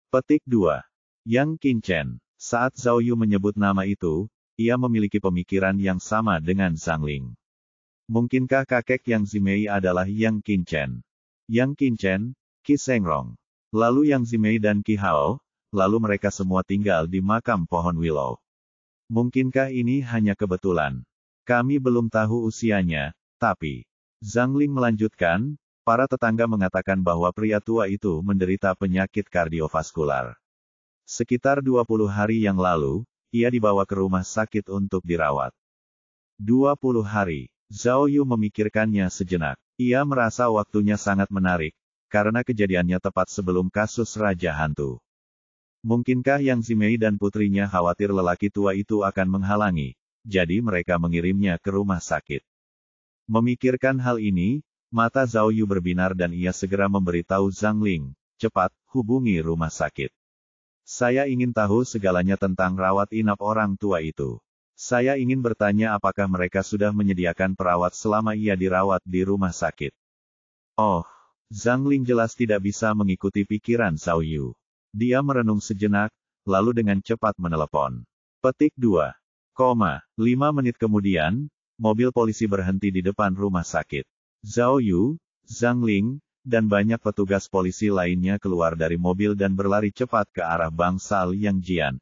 Petik 2. Yang Qin Chen. Saat Zhao Yu menyebut nama itu, ia memiliki pemikiran yang sama dengan Zhang Ling. Mungkinkah kakek Yang Zimei adalah Yang Qin Chen? Yang Qin Chen, Qi Sengrong. Lalu Yang Zimei dan Qi Hao, lalu mereka semua tinggal di makam pohon willow. Mungkinkah ini hanya kebetulan? Kami belum tahu usianya, tapi... Zhang Ling melanjutkan, para tetangga mengatakan bahwa pria tua itu menderita penyakit kardiovaskular. Sekitar 20 hari yang lalu, ia dibawa ke rumah sakit untuk dirawat. 20 hari. Zhao Yu memikirkannya sejenak. Ia merasa waktunya sangat menarik, karena kejadiannya tepat sebelum kasus Raja Hantu. Mungkinkah Yang Zimei dan putrinya khawatir lelaki tua itu akan menghalangi, jadi mereka mengirimnya ke rumah sakit. Memikirkan hal ini, mata Zhao Yu berbinar dan ia segera memberitahu Zhang Ling, cepat, hubungi rumah sakit. Saya ingin tahu segalanya tentang rawat inap orang tua itu. Saya ingin bertanya apakah mereka sudah menyediakan perawat selama ia dirawat di rumah sakit. Oh, Zhang Ling jelas tidak bisa mengikuti pikiran Zhao Yu. Dia merenung sejenak, lalu dengan cepat menelepon. Petik 2. 5 menit kemudian, mobil polisi berhenti di depan rumah sakit. Zhao Yu, Zhang Ling, dan banyak petugas polisi lainnya keluar dari mobil dan berlari cepat ke arah bangsal Yang Jian.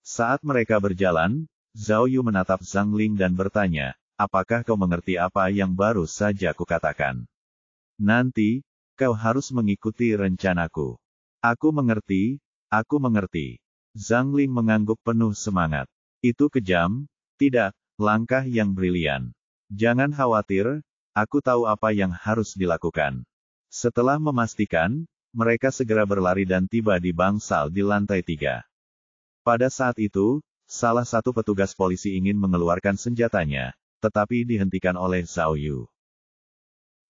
Saat mereka berjalan, Zhao Yu menatap Zhang Ling dan bertanya, apakah kau mengerti apa yang baru saja kukatakan? Nanti, kau harus mengikuti rencanaku. Aku mengerti. Zhang Ling mengangguk penuh semangat. Itu kejam, tidak, langkah yang brilian. Jangan khawatir, aku tahu apa yang harus dilakukan. Setelah memastikan, mereka segera berlari dan tiba di bangsal di lantai 3. Pada saat itu, salah satu petugas polisi ingin mengeluarkan senjatanya, tetapi dihentikan oleh Zhao Yu.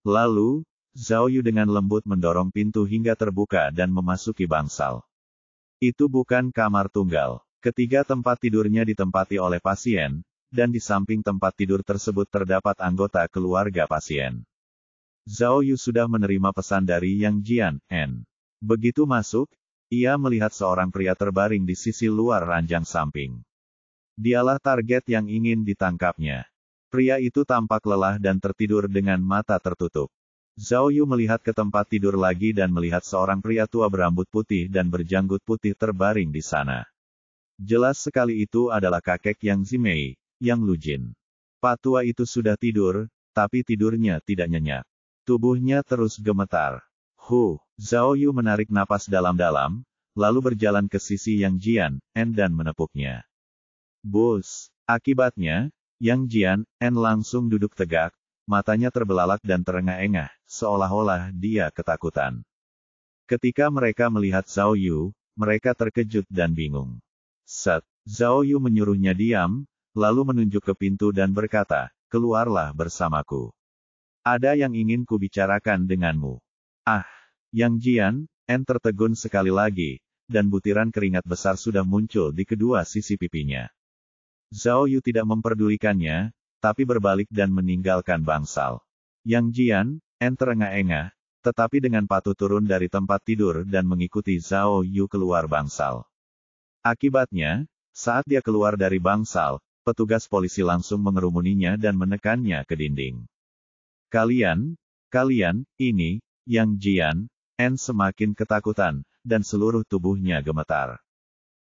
Lalu, Zhao Yu dengan lembut mendorong pintu hingga terbuka dan memasuki bangsal. Itu bukan kamar tunggal. Ketiga tempat tidurnya ditempati oleh pasien, dan di samping tempat tidur tersebut terdapat anggota keluarga pasien. Zhao Yu sudah menerima pesan dari Yang Jian, Begitu masuk, ia melihat seorang pria terbaring di sisi luar ranjang samping. Dialah target yang ingin ditangkapnya. Pria itu tampak lelah dan tertidur dengan mata tertutup. Zhao Yu melihat ke tempat tidur lagi dan melihat seorang pria tua berambut putih dan berjanggut putih terbaring di sana. Jelas sekali itu adalah kakek Yang Zimei, Yang Lujin. Pak tua itu sudah tidur, tapi tidurnya tidak nyenyak. Tubuhnya terus gemetar. Zhao Yu menarik napas dalam-dalam, lalu berjalan ke sisi Yang Jian En dan menepuknya. Bus. Akibatnya, Yang Jian En langsung duduk tegak, matanya terbelalak dan terengah-engah, seolah-olah dia ketakutan. Ketika mereka melihat Zhao Yu, mereka terkejut dan bingung. Zhao Yu menyuruhnya diam, lalu menunjuk ke pintu dan berkata, "Keluarlah bersamaku. Ada yang ingin kubicarakan denganmu." Yang Jian En tertegun sekali lagi, dan butiran keringat besar sudah muncul di kedua sisi pipinya. Zhao Yu tidak memperdulikannya, tapi berbalik dan meninggalkan bangsal. Yang Jian En terengah-engah, tetapi dengan patuh turun dari tempat tidur dan mengikuti Zhao Yu keluar bangsal. Akibatnya, saat dia keluar dari bangsal, petugas polisi langsung mengerumuninya dan menekannya ke dinding. Kalian, ini, Yang Jian En semakin ketakutan, dan seluruh tubuhnya gemetar.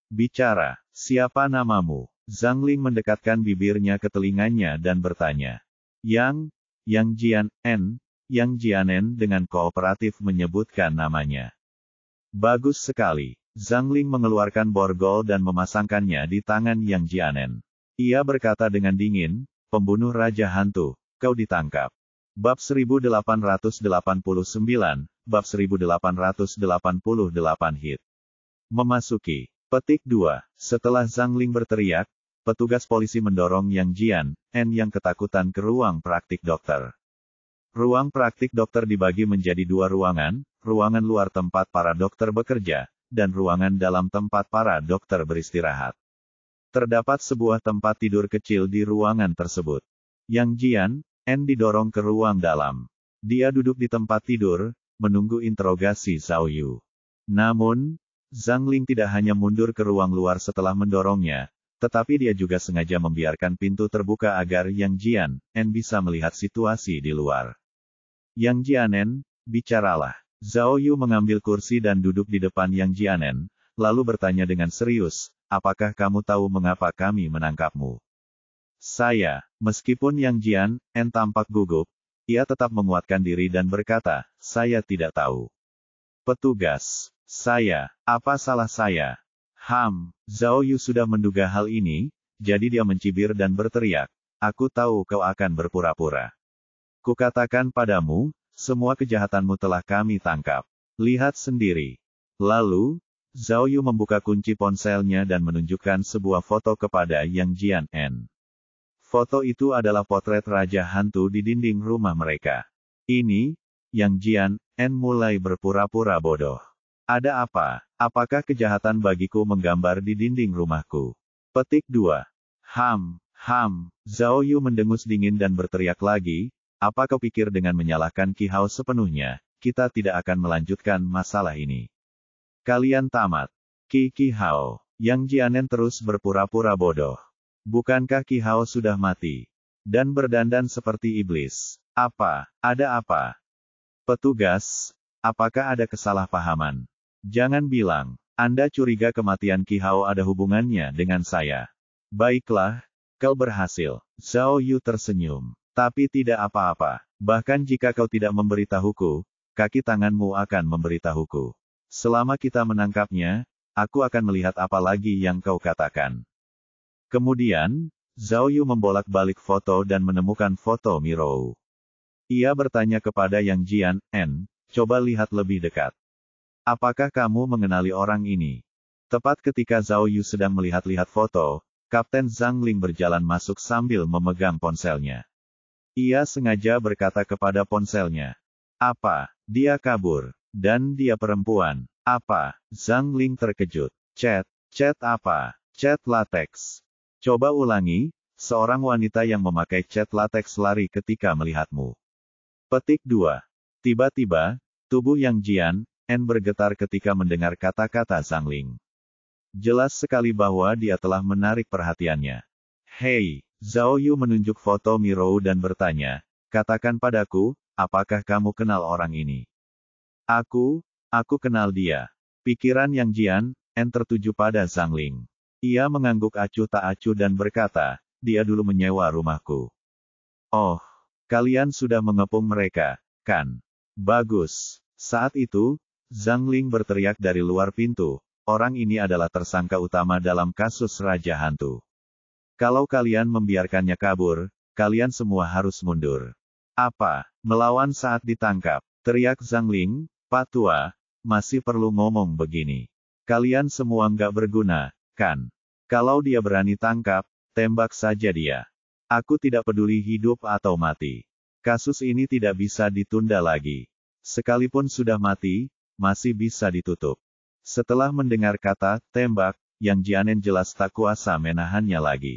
"Bicara, siapa namamu?" Zhang Ling mendekatkan bibirnya ke telinganya dan bertanya. Yang Jian En dengan kooperatif menyebutkan namanya. "Bagus sekali." Zhang Ling mengeluarkan borgol dan memasangkannya di tangan Yang Jian En. Ia berkata dengan dingin, "Pembunuh Raja Hantu, kau ditangkap." Bab 1889, Bab 1888 hit. Memasuki. Petik 2. Setelah Zhang Ling berteriak, petugas polisi mendorong Yang Jian En yang ketakutan ke ruang praktik dokter. Ruang praktik dokter dibagi menjadi dua ruangan, ruangan luar tempat para dokter bekerja, dan ruangan dalam tempat para dokter beristirahat. Terdapat sebuah tempat tidur kecil di ruangan tersebut. Yang Jian En didorong ke ruang dalam. Dia duduk di tempat tidur, menunggu interogasi Zhao Yu. Namun, Zhang Ling tidak hanya mundur ke ruang luar setelah mendorongnya, tetapi dia juga sengaja membiarkan pintu terbuka agar Yang Jian En bisa melihat situasi di luar. "Yang Jian En, bicaralah." Zhao Yu mengambil kursi dan duduk di depan Yang Jian En, lalu bertanya dengan serius, "Apakah kamu tahu mengapa kami menangkapmu?" Meskipun Yang Jian En tampak gugup, ia tetap menguatkan diri dan berkata, "Saya tidak tahu." Petugas. Apa salah saya? Zhao Yu sudah menduga hal ini, jadi dia mencibir dan berteriak, "Aku tahu kau akan berpura-pura. Kukatakan padamu, semua kejahatanmu telah kami tangkap. Lihat sendiri." Lalu, Zhao Yu membuka kunci ponselnya dan menunjukkan sebuah foto kepada Yang Jian En. Foto itu adalah potret Raja Hantu di dinding rumah mereka. Ini, Yang Jian En mulai berpura-pura bodoh. "Ada apa? Apakah kejahatan bagiku menggambar di dinding rumahku?" Petik 2. Zhao Yu mendengus dingin dan berteriak lagi, "Apa kau pikir dengan menyalahkan Qi Hao sepenuhnya, kita tidak akan melanjutkan masalah ini? Kalian tamat." Qi Hao. Yang Jian En terus berpura-pura bodoh. "Bukankah Qi Hao sudah mati? Dan berdandan seperti iblis? Ada apa?" Petugas, apakah ada kesalahpahaman? Jangan bilang, Anda curiga kematian Qi Hao ada hubungannya dengan saya. Baiklah, kau berhasil. Zhao Yu tersenyum. Tapi tidak apa-apa. Bahkan jika kau tidak memberitahuku, kaki tanganmu akan memberitahuku. Selama kita menangkapnya, aku akan melihat apa lagi yang kau katakan. Kemudian, Zhao Yu membolak-balik foto dan menemukan foto Mirou. Ia bertanya kepada Yang Jian En, "Coba lihat lebih dekat. Apakah kamu mengenali orang ini?" Tepat ketika Zhao Yu sedang melihat-lihat foto, Kapten Zhang Ling berjalan masuk sambil memegang ponselnya. Ia sengaja berkata kepada ponselnya, "Apa? Dia kabur. Dan dia perempuan." "Apa?" Zhang Ling terkejut. Chat apa? Chat latex. Coba ulangi, seorang wanita yang memakai chat latex lari ketika melihatmu. Petik 2. Tiba-tiba, tubuh Yang Jian N bergetar ketika mendengar kata-kata Zhang Ling. Jelas sekali bahwa dia telah menarik perhatiannya. Hei, Zhao Yu menunjuk foto Mirou dan bertanya, katakan padaku, apakah kamu kenal orang ini? Aku kenal dia. Pikiran Yang Jian, N tertuju pada Zhang Ling. Ia mengangguk acuh tak acuh dan berkata, dia dulu menyewa rumahku. Oh, kalian sudah mengepung mereka, kan? Bagus. Saat itu, Zhang Ling berteriak dari luar pintu, orang ini adalah tersangka utama dalam kasus Raja Hantu. Kalau kalian membiarkannya kabur, kalian semua harus mundur. Apa? Melawan saat ditangkap? Teriak Zhang Ling, Pak Tua, masih perlu ngomong begini. Kalian semua nggak berguna, kan? Kalau dia berani tangkap, tembak saja dia. Aku tidak peduli hidup atau mati. Kasus ini tidak bisa ditunda lagi. Sekalipun sudah mati, masih bisa ditutup. Setelah mendengar kata tembak, Yang Jianen jelas tak kuasa menahannya lagi.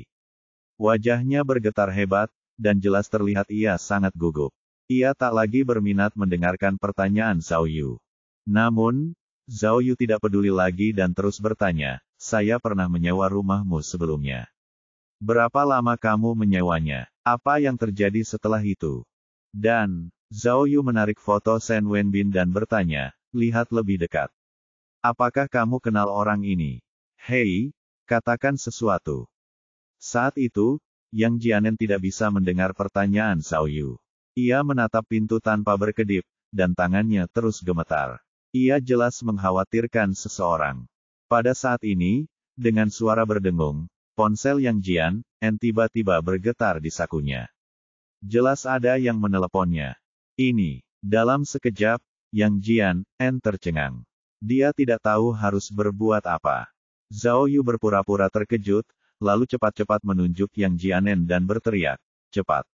Wajahnya bergetar hebat, dan jelas terlihat ia sangat gugup. Ia tak lagi berminat mendengarkan pertanyaan Zhao Yu. Namun, Zhao Yu tidak peduli lagi dan terus bertanya, saya pernah menyewa rumahmu sebelumnya. Berapa lama kamu menyewanya? Apa yang terjadi setelah itu? Dan, Zhao Yu menarik foto Shen Wenbin dan bertanya, lihat lebih dekat. Apakah kamu kenal orang ini? Hei, katakan sesuatu. Saat itu, Yang Jianen tidak bisa mendengar pertanyaan Zhao Yu. Ia menatap pintu tanpa berkedip, dan tangannya terus gemetar. Ia jelas mengkhawatirkan seseorang. Pada saat ini, dengan suara berdengung, ponsel Yang Jian, N tiba-tiba bergetar di sakunya. Jelas ada yang meneleponnya. Ini, dalam sekejap, Yang Jian, N tercengang. Dia tidak tahu harus berbuat apa. Zhao Yu berpura-pura terkejut, lalu cepat-cepat menunjuk Yang Jianen dan berteriak, cepat.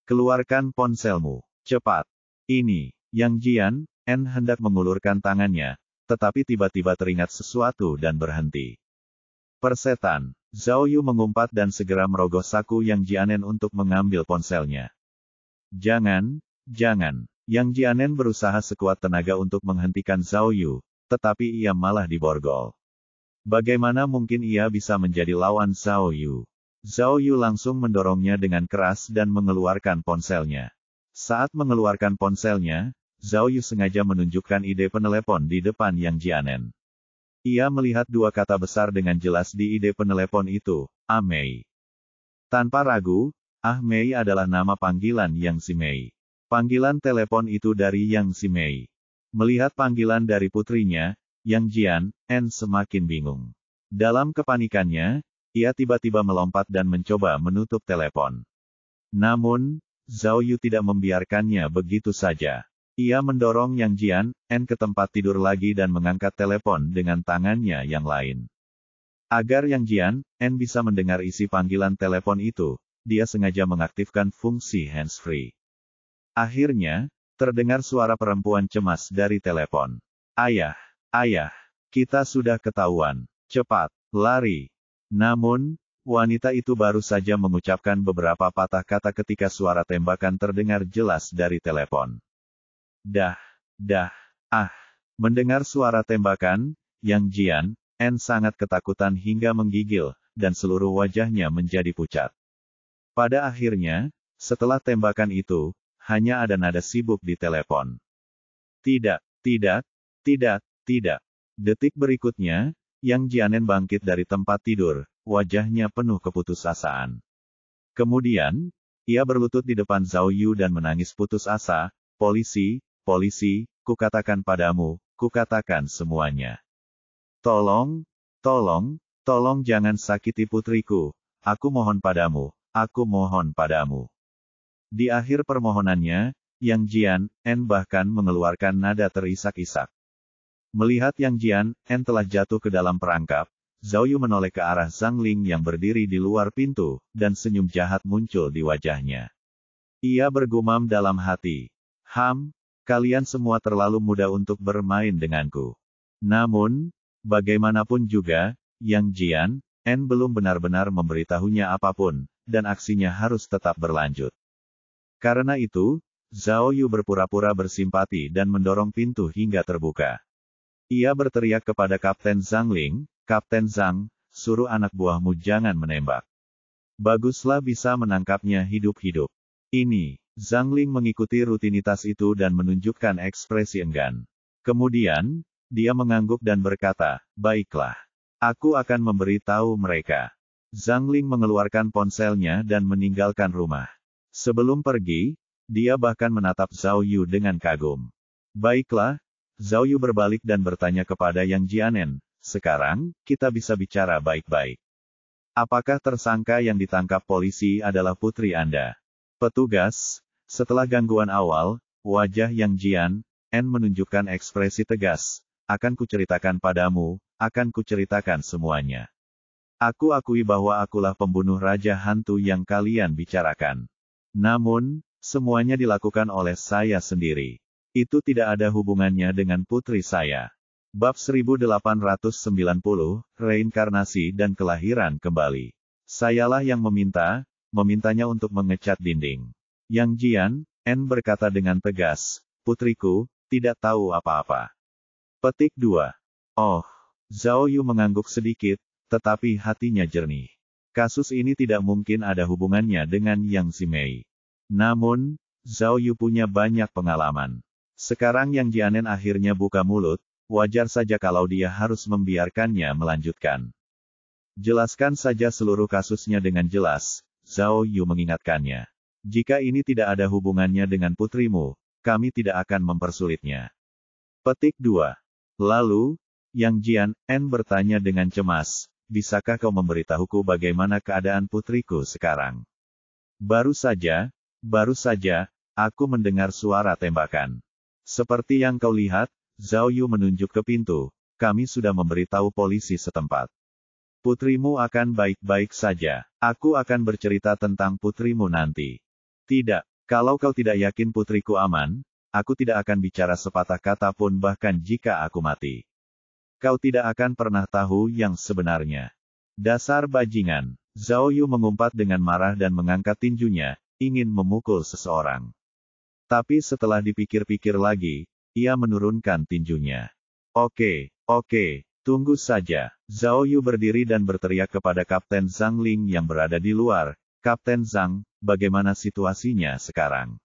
Keluarkan ponselmu, cepat. Ini, Yang Jian, N hendak mengulurkan tangannya, tetapi tiba-tiba teringat sesuatu dan berhenti. Persetan, Zhao Yu mengumpat dan segera merogoh saku Yang Jianen untuk mengambil ponselnya. Jangan. Yang Jianen berusaha sekuat tenaga untuk menghentikan Zhao Yu, tetapi ia malah diborgol. Bagaimana mungkin ia bisa menjadi lawan Zhao Yu? Zhao Yu langsung mendorongnya dengan keras dan mengeluarkan ponselnya. Saat mengeluarkan ponselnya, Zhao Yu sengaja menunjukkan ide penelepon di depan Yang Jianen. Ia melihat dua kata besar dengan jelas di ide penelepon itu, Ah Mei. Tanpa ragu, Ah Mei adalah nama panggilan Yang Simei. Panggilan telepon itu dari Yang Simei. Melihat panggilan dari putrinya, Yang Jian, N semakin bingung. Dalam kepanikannya, ia tiba-tiba melompat dan mencoba menutup telepon. Namun, Zhao Yu tidak membiarkannya begitu saja. Ia mendorong Yang Jian, N ke tempat tidur lagi dan mengangkat telepon dengan tangannya yang lain. Agar Yang Jian, N bisa mendengar isi panggilan telepon itu, dia sengaja mengaktifkan fungsi hands-free. Akhirnya, terdengar suara perempuan cemas dari telepon. Ayah, kita sudah ketahuan. Cepat, lari. Namun, wanita itu baru saja mengucapkan beberapa patah kata ketika suara tembakan terdengar jelas dari telepon. Mendengar suara tembakan, Yang Jian, N sangat ketakutan hingga menggigil, dan seluruh wajahnya menjadi pucat. Pada akhirnya, setelah tembakan itu, hanya ada nada sibuk di telepon. Tidak. Detik berikutnya, Yang Jianen bangkit dari tempat tidur, wajahnya penuh keputusasaan. Kemudian, ia berlutut di depan Zhao Yu dan menangis putus asa, polisi, kukatakan padamu, kukatakan semuanya. Tolong jangan sakiti putriku, aku mohon padamu. Di akhir permohonannya, Yang Jian, N bahkan mengeluarkan nada terisak-isak. Melihat Yang Jian, N telah jatuh ke dalam perangkap, Zhao Yu menoleh ke arah Zhang Ling yang berdiri di luar pintu, dan senyum jahat muncul di wajahnya. Ia bergumam dalam hati. Kalian semua terlalu muda untuk bermain denganku. Namun, bagaimanapun juga, Yang Jian, N belum benar-benar memberitahunya apapun, dan aksinya harus tetap berlanjut. Karena itu, Zhao Yu berpura-pura bersimpati dan mendorong pintu hingga terbuka. Ia berteriak kepada Kapten Zhang Ling, "Kapten Zhang, suruh anak buahmu jangan menembak. Baguslah bisa menangkapnya hidup-hidup." Ini, Zhang Ling mengikuti rutinitas itu dan menunjukkan ekspresi enggan. Kemudian, dia mengangguk dan berkata, "Baiklah. Aku akan memberitahu mereka." Zhang Ling mengeluarkan ponselnya dan meninggalkan rumah. Sebelum pergi, dia bahkan menatap Zhao Yu dengan kagum. "Baiklah." Zhao Yu berbalik dan bertanya kepada Yang Jianen, "Sekarang, kita bisa bicara baik-baik. Apakah tersangka yang ditangkap polisi adalah putri Anda?" Petugas, setelah gangguan awal, wajah Yang Jianen menunjukkan ekspresi tegas. "Akan kuceritakan padamu, akan kuceritakan semuanya. Aku akui bahwa akulah pembunuh Raja Hantu yang kalian bicarakan. Namun, semuanya dilakukan oleh saya sendiri. Itu tidak ada hubungannya dengan putri saya." Bab 1890, Reinkarnasi dan Kelahiran Kembali. "Sayalah yang memintanya untuk mengecat dinding." Yang Jianen berkata dengan tegas, "Putriku, tidak tahu apa-apa." Petik 2. Oh, Zhao Yu mengangguk sedikit, tetapi hatinya jernih. Kasus ini tidak mungkin ada hubungannya dengan Yang Zimei. Namun, Zhao Yu punya banyak pengalaman. Sekarang Yang Jianen akhirnya buka mulut, wajar saja kalau dia harus membiarkannya melanjutkan. "Jelaskan saja seluruh kasusnya dengan jelas," Zhao Yu mengingatkannya. "Jika ini tidak ada hubungannya dengan putrimu, kami tidak akan mempersulitnya." Petik 2. Lalu, Yang Jianen bertanya dengan cemas, "Bisakah kau memberitahuku bagaimana keadaan putriku sekarang?" Baru saja, aku mendengar suara tembakan. Seperti yang kau lihat," Zhao Yu menunjuk ke pintu, "kami sudah memberitahu polisi setempat. Putrimu akan baik-baik saja. Aku akan bercerita tentang putrimu nanti." "Tidak, kalau kau tidak yakin putriku aman, aku tidak akan bicara sepatah kata pun bahkan jika aku mati. Kau tidak akan pernah tahu yang sebenarnya." "Dasar bajingan." Zhao Yu mengumpat dengan marah dan mengangkat tinjunya, ingin memukul seseorang. Tapi setelah dipikir-pikir lagi, ia menurunkan tinjunya. Oke, tunggu saja." Zhao Yu berdiri dan berteriak kepada Kapten Zhang Ling yang berada di luar, "Kapten Zhang, bagaimana situasinya sekarang?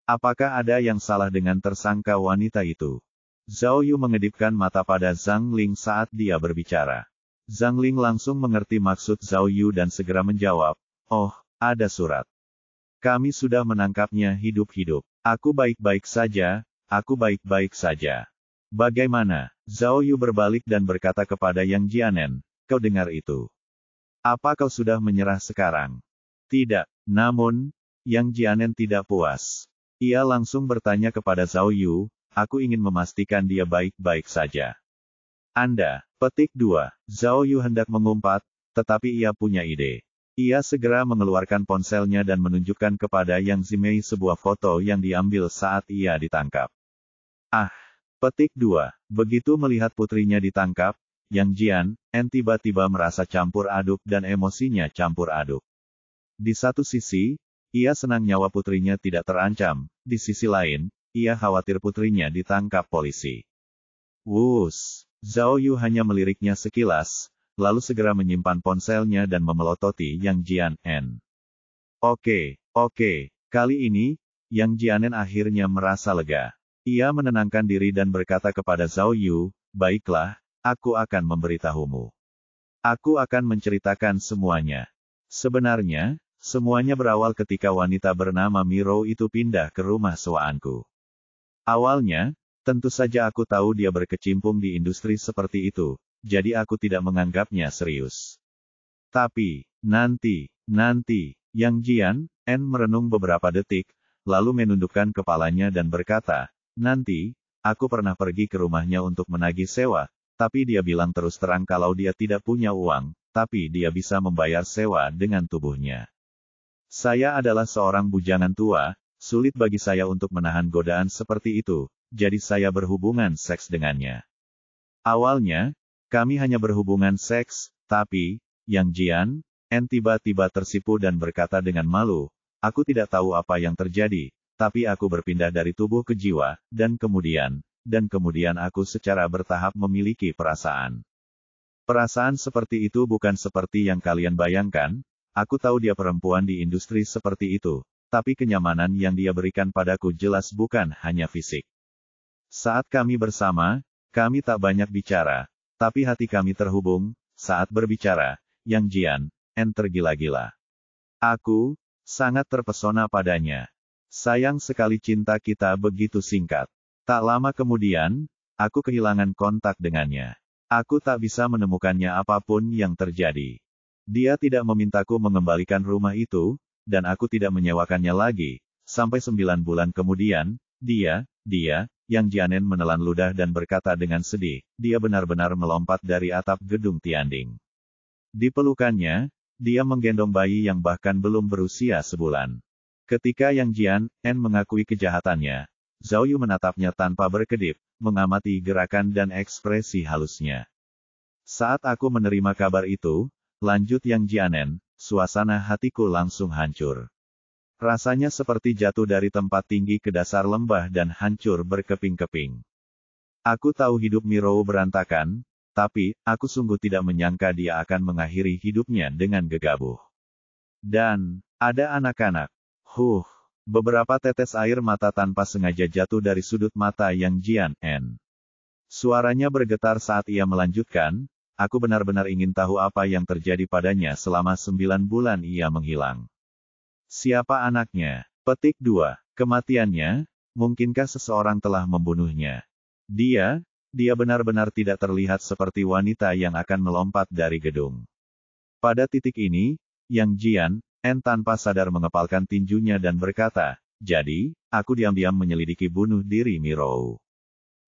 Apakah ada yang salah dengan tersangka wanita itu?" Zhao Yu mengedipkan mata pada Zhang Ling saat dia berbicara. Zhang Ling langsung mengerti maksud Zhao Yu dan segera menjawab, "Oh, ada surat. Kami sudah menangkapnya hidup-hidup. Aku baik-baik saja. Bagaimana?" Zhao Yu berbalik dan berkata kepada Yang Jianen, "Kau dengar itu? Apa kau sudah menyerah sekarang?" "Tidak." Namun, Yang Jianen tidak puas. Ia langsung bertanya kepada Zhao Yu, "Aku ingin memastikan dia baik-baik saja." "Anda." Petik 2. Zhao Yu hendak mengumpat, tetapi ia punya ide. Ia segera mengeluarkan ponselnya dan menunjukkan kepada Yang Zimei sebuah foto yang diambil saat ia ditangkap. Petik 2. Begitu melihat putrinya ditangkap, Yang Jianen tiba-tiba merasa campur aduk dan emosinya campur aduk. Di satu sisi, ia senang nyawa putrinya tidak terancam, di sisi lain, ia khawatir putrinya ditangkap polisi. Wus! Zhao Yu hanya meliriknya sekilas, lalu segera menyimpan ponselnya dan memelototi Yang Jianen. Oke, kali ini, Yang Jianen akhirnya merasa lega. Ia menenangkan diri dan berkata kepada Zhao Yu, "Baiklah, aku akan memberitahumu. Aku akan menceritakan semuanya. Sebenarnya, semuanya berawal ketika wanita bernama Miro itu pindah ke rumah sewaanku. Awalnya, tentu saja aku tahu dia berkecimpung di industri seperti itu, jadi aku tidak menganggapnya serius. Tapi, nanti, Yang Jianen merenung beberapa detik, lalu menundukkan kepalanya dan berkata, "Nanti, aku pernah pergi ke rumahnya untuk menagih sewa, tapi dia bilang terus terang kalau dia tidak punya uang, tapi dia bisa membayar sewa dengan tubuhnya. Saya adalah seorang bujangan tua, sulit bagi saya untuk menahan godaan seperti itu, jadi saya berhubungan seks dengannya. Awalnya, kami hanya berhubungan seks, tapi, Yang Jianen tiba-tiba tersipu dan berkata dengan malu, 'Aku tidak tahu apa yang terjadi, tapi aku berpindah dari tubuh ke jiwa, dan kemudian aku secara bertahap memiliki perasaan. Perasaan seperti itu bukan seperti yang kalian bayangkan, aku tahu dia perempuan di industri seperti itu, tapi kenyamanan yang dia berikan padaku jelas bukan hanya fisik. Saat kami bersama, kami tak banyak bicara, tapi hati kami terhubung. Saat berbicara, Yang Jian tergila-gila. Aku sangat terpesona padanya. Sayang sekali cinta kita begitu singkat. Tak lama kemudian, aku kehilangan kontak dengannya. Aku tak bisa menemukannya apapun yang terjadi. Dia tidak memintaku mengembalikan rumah itu, dan aku tidak menyewakannya lagi. Sampai 9 bulan kemudian, Yang Jianen menelan ludah dan berkata dengan sedih, dia benar-benar melompat dari atap gedung Tianding. Di pelukannya, dia menggendong bayi yang bahkan belum berusia sebulan. Ketika Yang Jian mengakui kejahatannya, Zhao Yu menatapnya tanpa berkedip, mengamati gerakan dan ekspresi halusnya. Saat aku menerima kabar itu, lanjut Yang Jianen, suasana hatiku langsung hancur. Rasanya seperti jatuh dari tempat tinggi ke dasar lembah dan hancur berkeping-keping. Aku tahu hidup Mirou berantakan, tapi aku sungguh tidak menyangka dia akan mengakhiri hidupnya dengan gegabah. Dan ada anak-anak. Beberapa tetes air mata tanpa sengaja jatuh dari sudut mata Yang Jian. Suaranya bergetar saat ia melanjutkan, aku benar-benar ingin tahu apa yang terjadi padanya selama 9 bulan ia menghilang. Siapa anaknya? Petik 2. Kematiannya, mungkinkah seseorang telah membunuhnya? Dia benar-benar tidak terlihat seperti wanita yang akan melompat dari gedung. Pada titik ini, Yang Jian tanpa sadar mengepalkan tinjunya dan berkata, jadi, aku diam-diam menyelidiki bunuh diri Mirou.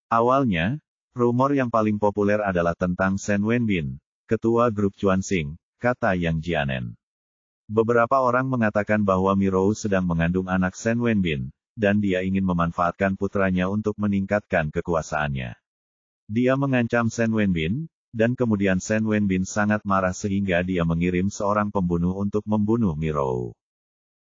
Awalnya, rumor yang paling populer adalah tentang Shen Wenbin, ketua grup Chuanxing, kata Yang Jianen. Beberapa orang mengatakan bahwa Mirou sedang mengandung anak Shen Wenbin, dan dia ingin memanfaatkan putranya untuk meningkatkan kekuasaannya. Dia mengancam Shen Wenbin, dan kemudian Shen Wenbin sangat marah sehingga dia mengirim seorang pembunuh untuk membunuh Mirou.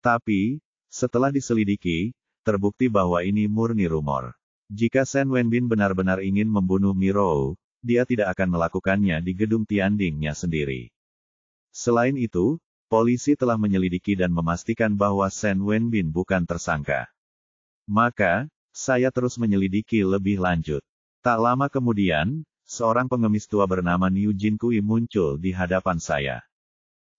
Tapi, setelah diselidiki, terbukti bahwa ini murni rumor. Jika Shen Wenbin benar-benar ingin membunuh Mirou, dia tidak akan melakukannya di gedung Tianding-nya sendiri. Selain itu, polisi telah menyelidiki dan memastikan bahwa Shen Wenbin bukan tersangka. Maka, saya terus menyelidiki lebih lanjut. Tak lama kemudian, seorang pengemis tua bernama Niu Jinkui muncul di hadapan saya.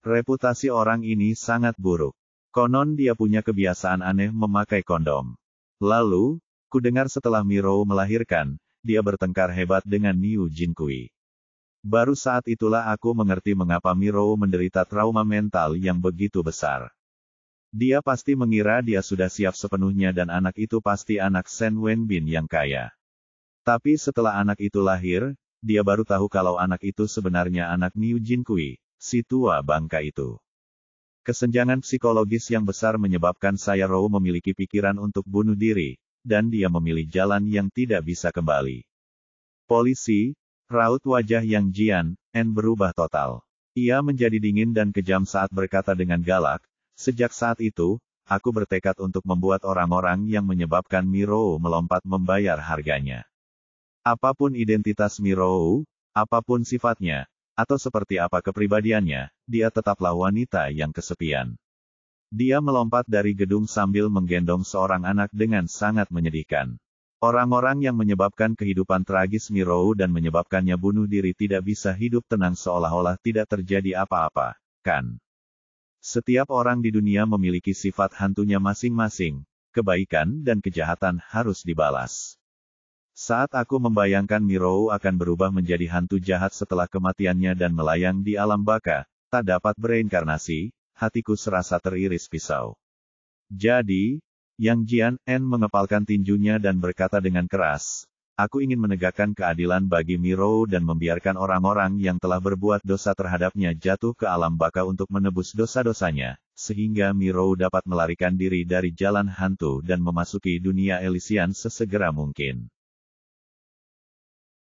Reputasi orang ini sangat buruk. Konon dia punya kebiasaan aneh memakai kondom. Lalu, ku dengar setelah Mirou melahirkan, dia bertengkar hebat dengan Niu Jinkui. Baru saat itulah aku mengerti mengapa Mirou menderita trauma mental yang begitu besar. Dia pasti mengira dia sudah siap sepenuhnya dan anak itu pasti anak Shen Wenbin yang kaya. Tapi setelah anak itu lahir, dia baru tahu kalau anak itu sebenarnya anak Niu Jinkui, si tua bangka itu. Kesenjangan psikologis yang besar menyebabkan saya Rou memiliki pikiran untuk bunuh diri, dan dia memilih jalan yang tidak bisa kembali. Polisi, raut wajah Yang Jian berubah total. Ia menjadi dingin dan kejam saat berkata dengan galak, sejak saat itu, aku bertekad untuk membuat orang-orang yang menyebabkan Mirou melompat membayar harganya. Apapun identitas Mirou, apapun sifatnya, atau seperti apa kepribadiannya, dia tetaplah wanita yang kesepian. Dia melompat dari gedung sambil menggendong seorang anak dengan sangat menyedihkan. Orang-orang yang menyebabkan kehidupan tragis Mirou dan menyebabkannya bunuh diri tidak bisa hidup tenang seolah-olah tidak terjadi apa-apa, kan? Setiap orang di dunia memiliki sifat hantunya masing-masing, kebaikan dan kejahatan harus dibalas. Saat aku membayangkan Mirou akan berubah menjadi hantu jahat setelah kematiannya dan melayang di alam baka, tak dapat bereinkarnasi, hatiku serasa teriris pisau. Jadi, Yang Jian mengepalkan tinjunya dan berkata dengan keras, aku ingin menegakkan keadilan bagi Mirou dan membiarkan orang-orang yang telah berbuat dosa terhadapnya jatuh ke alam baka untuk menebus dosa-dosanya, sehingga Mirou dapat melarikan diri dari jalan hantu dan memasuki dunia Elysian sesegera mungkin.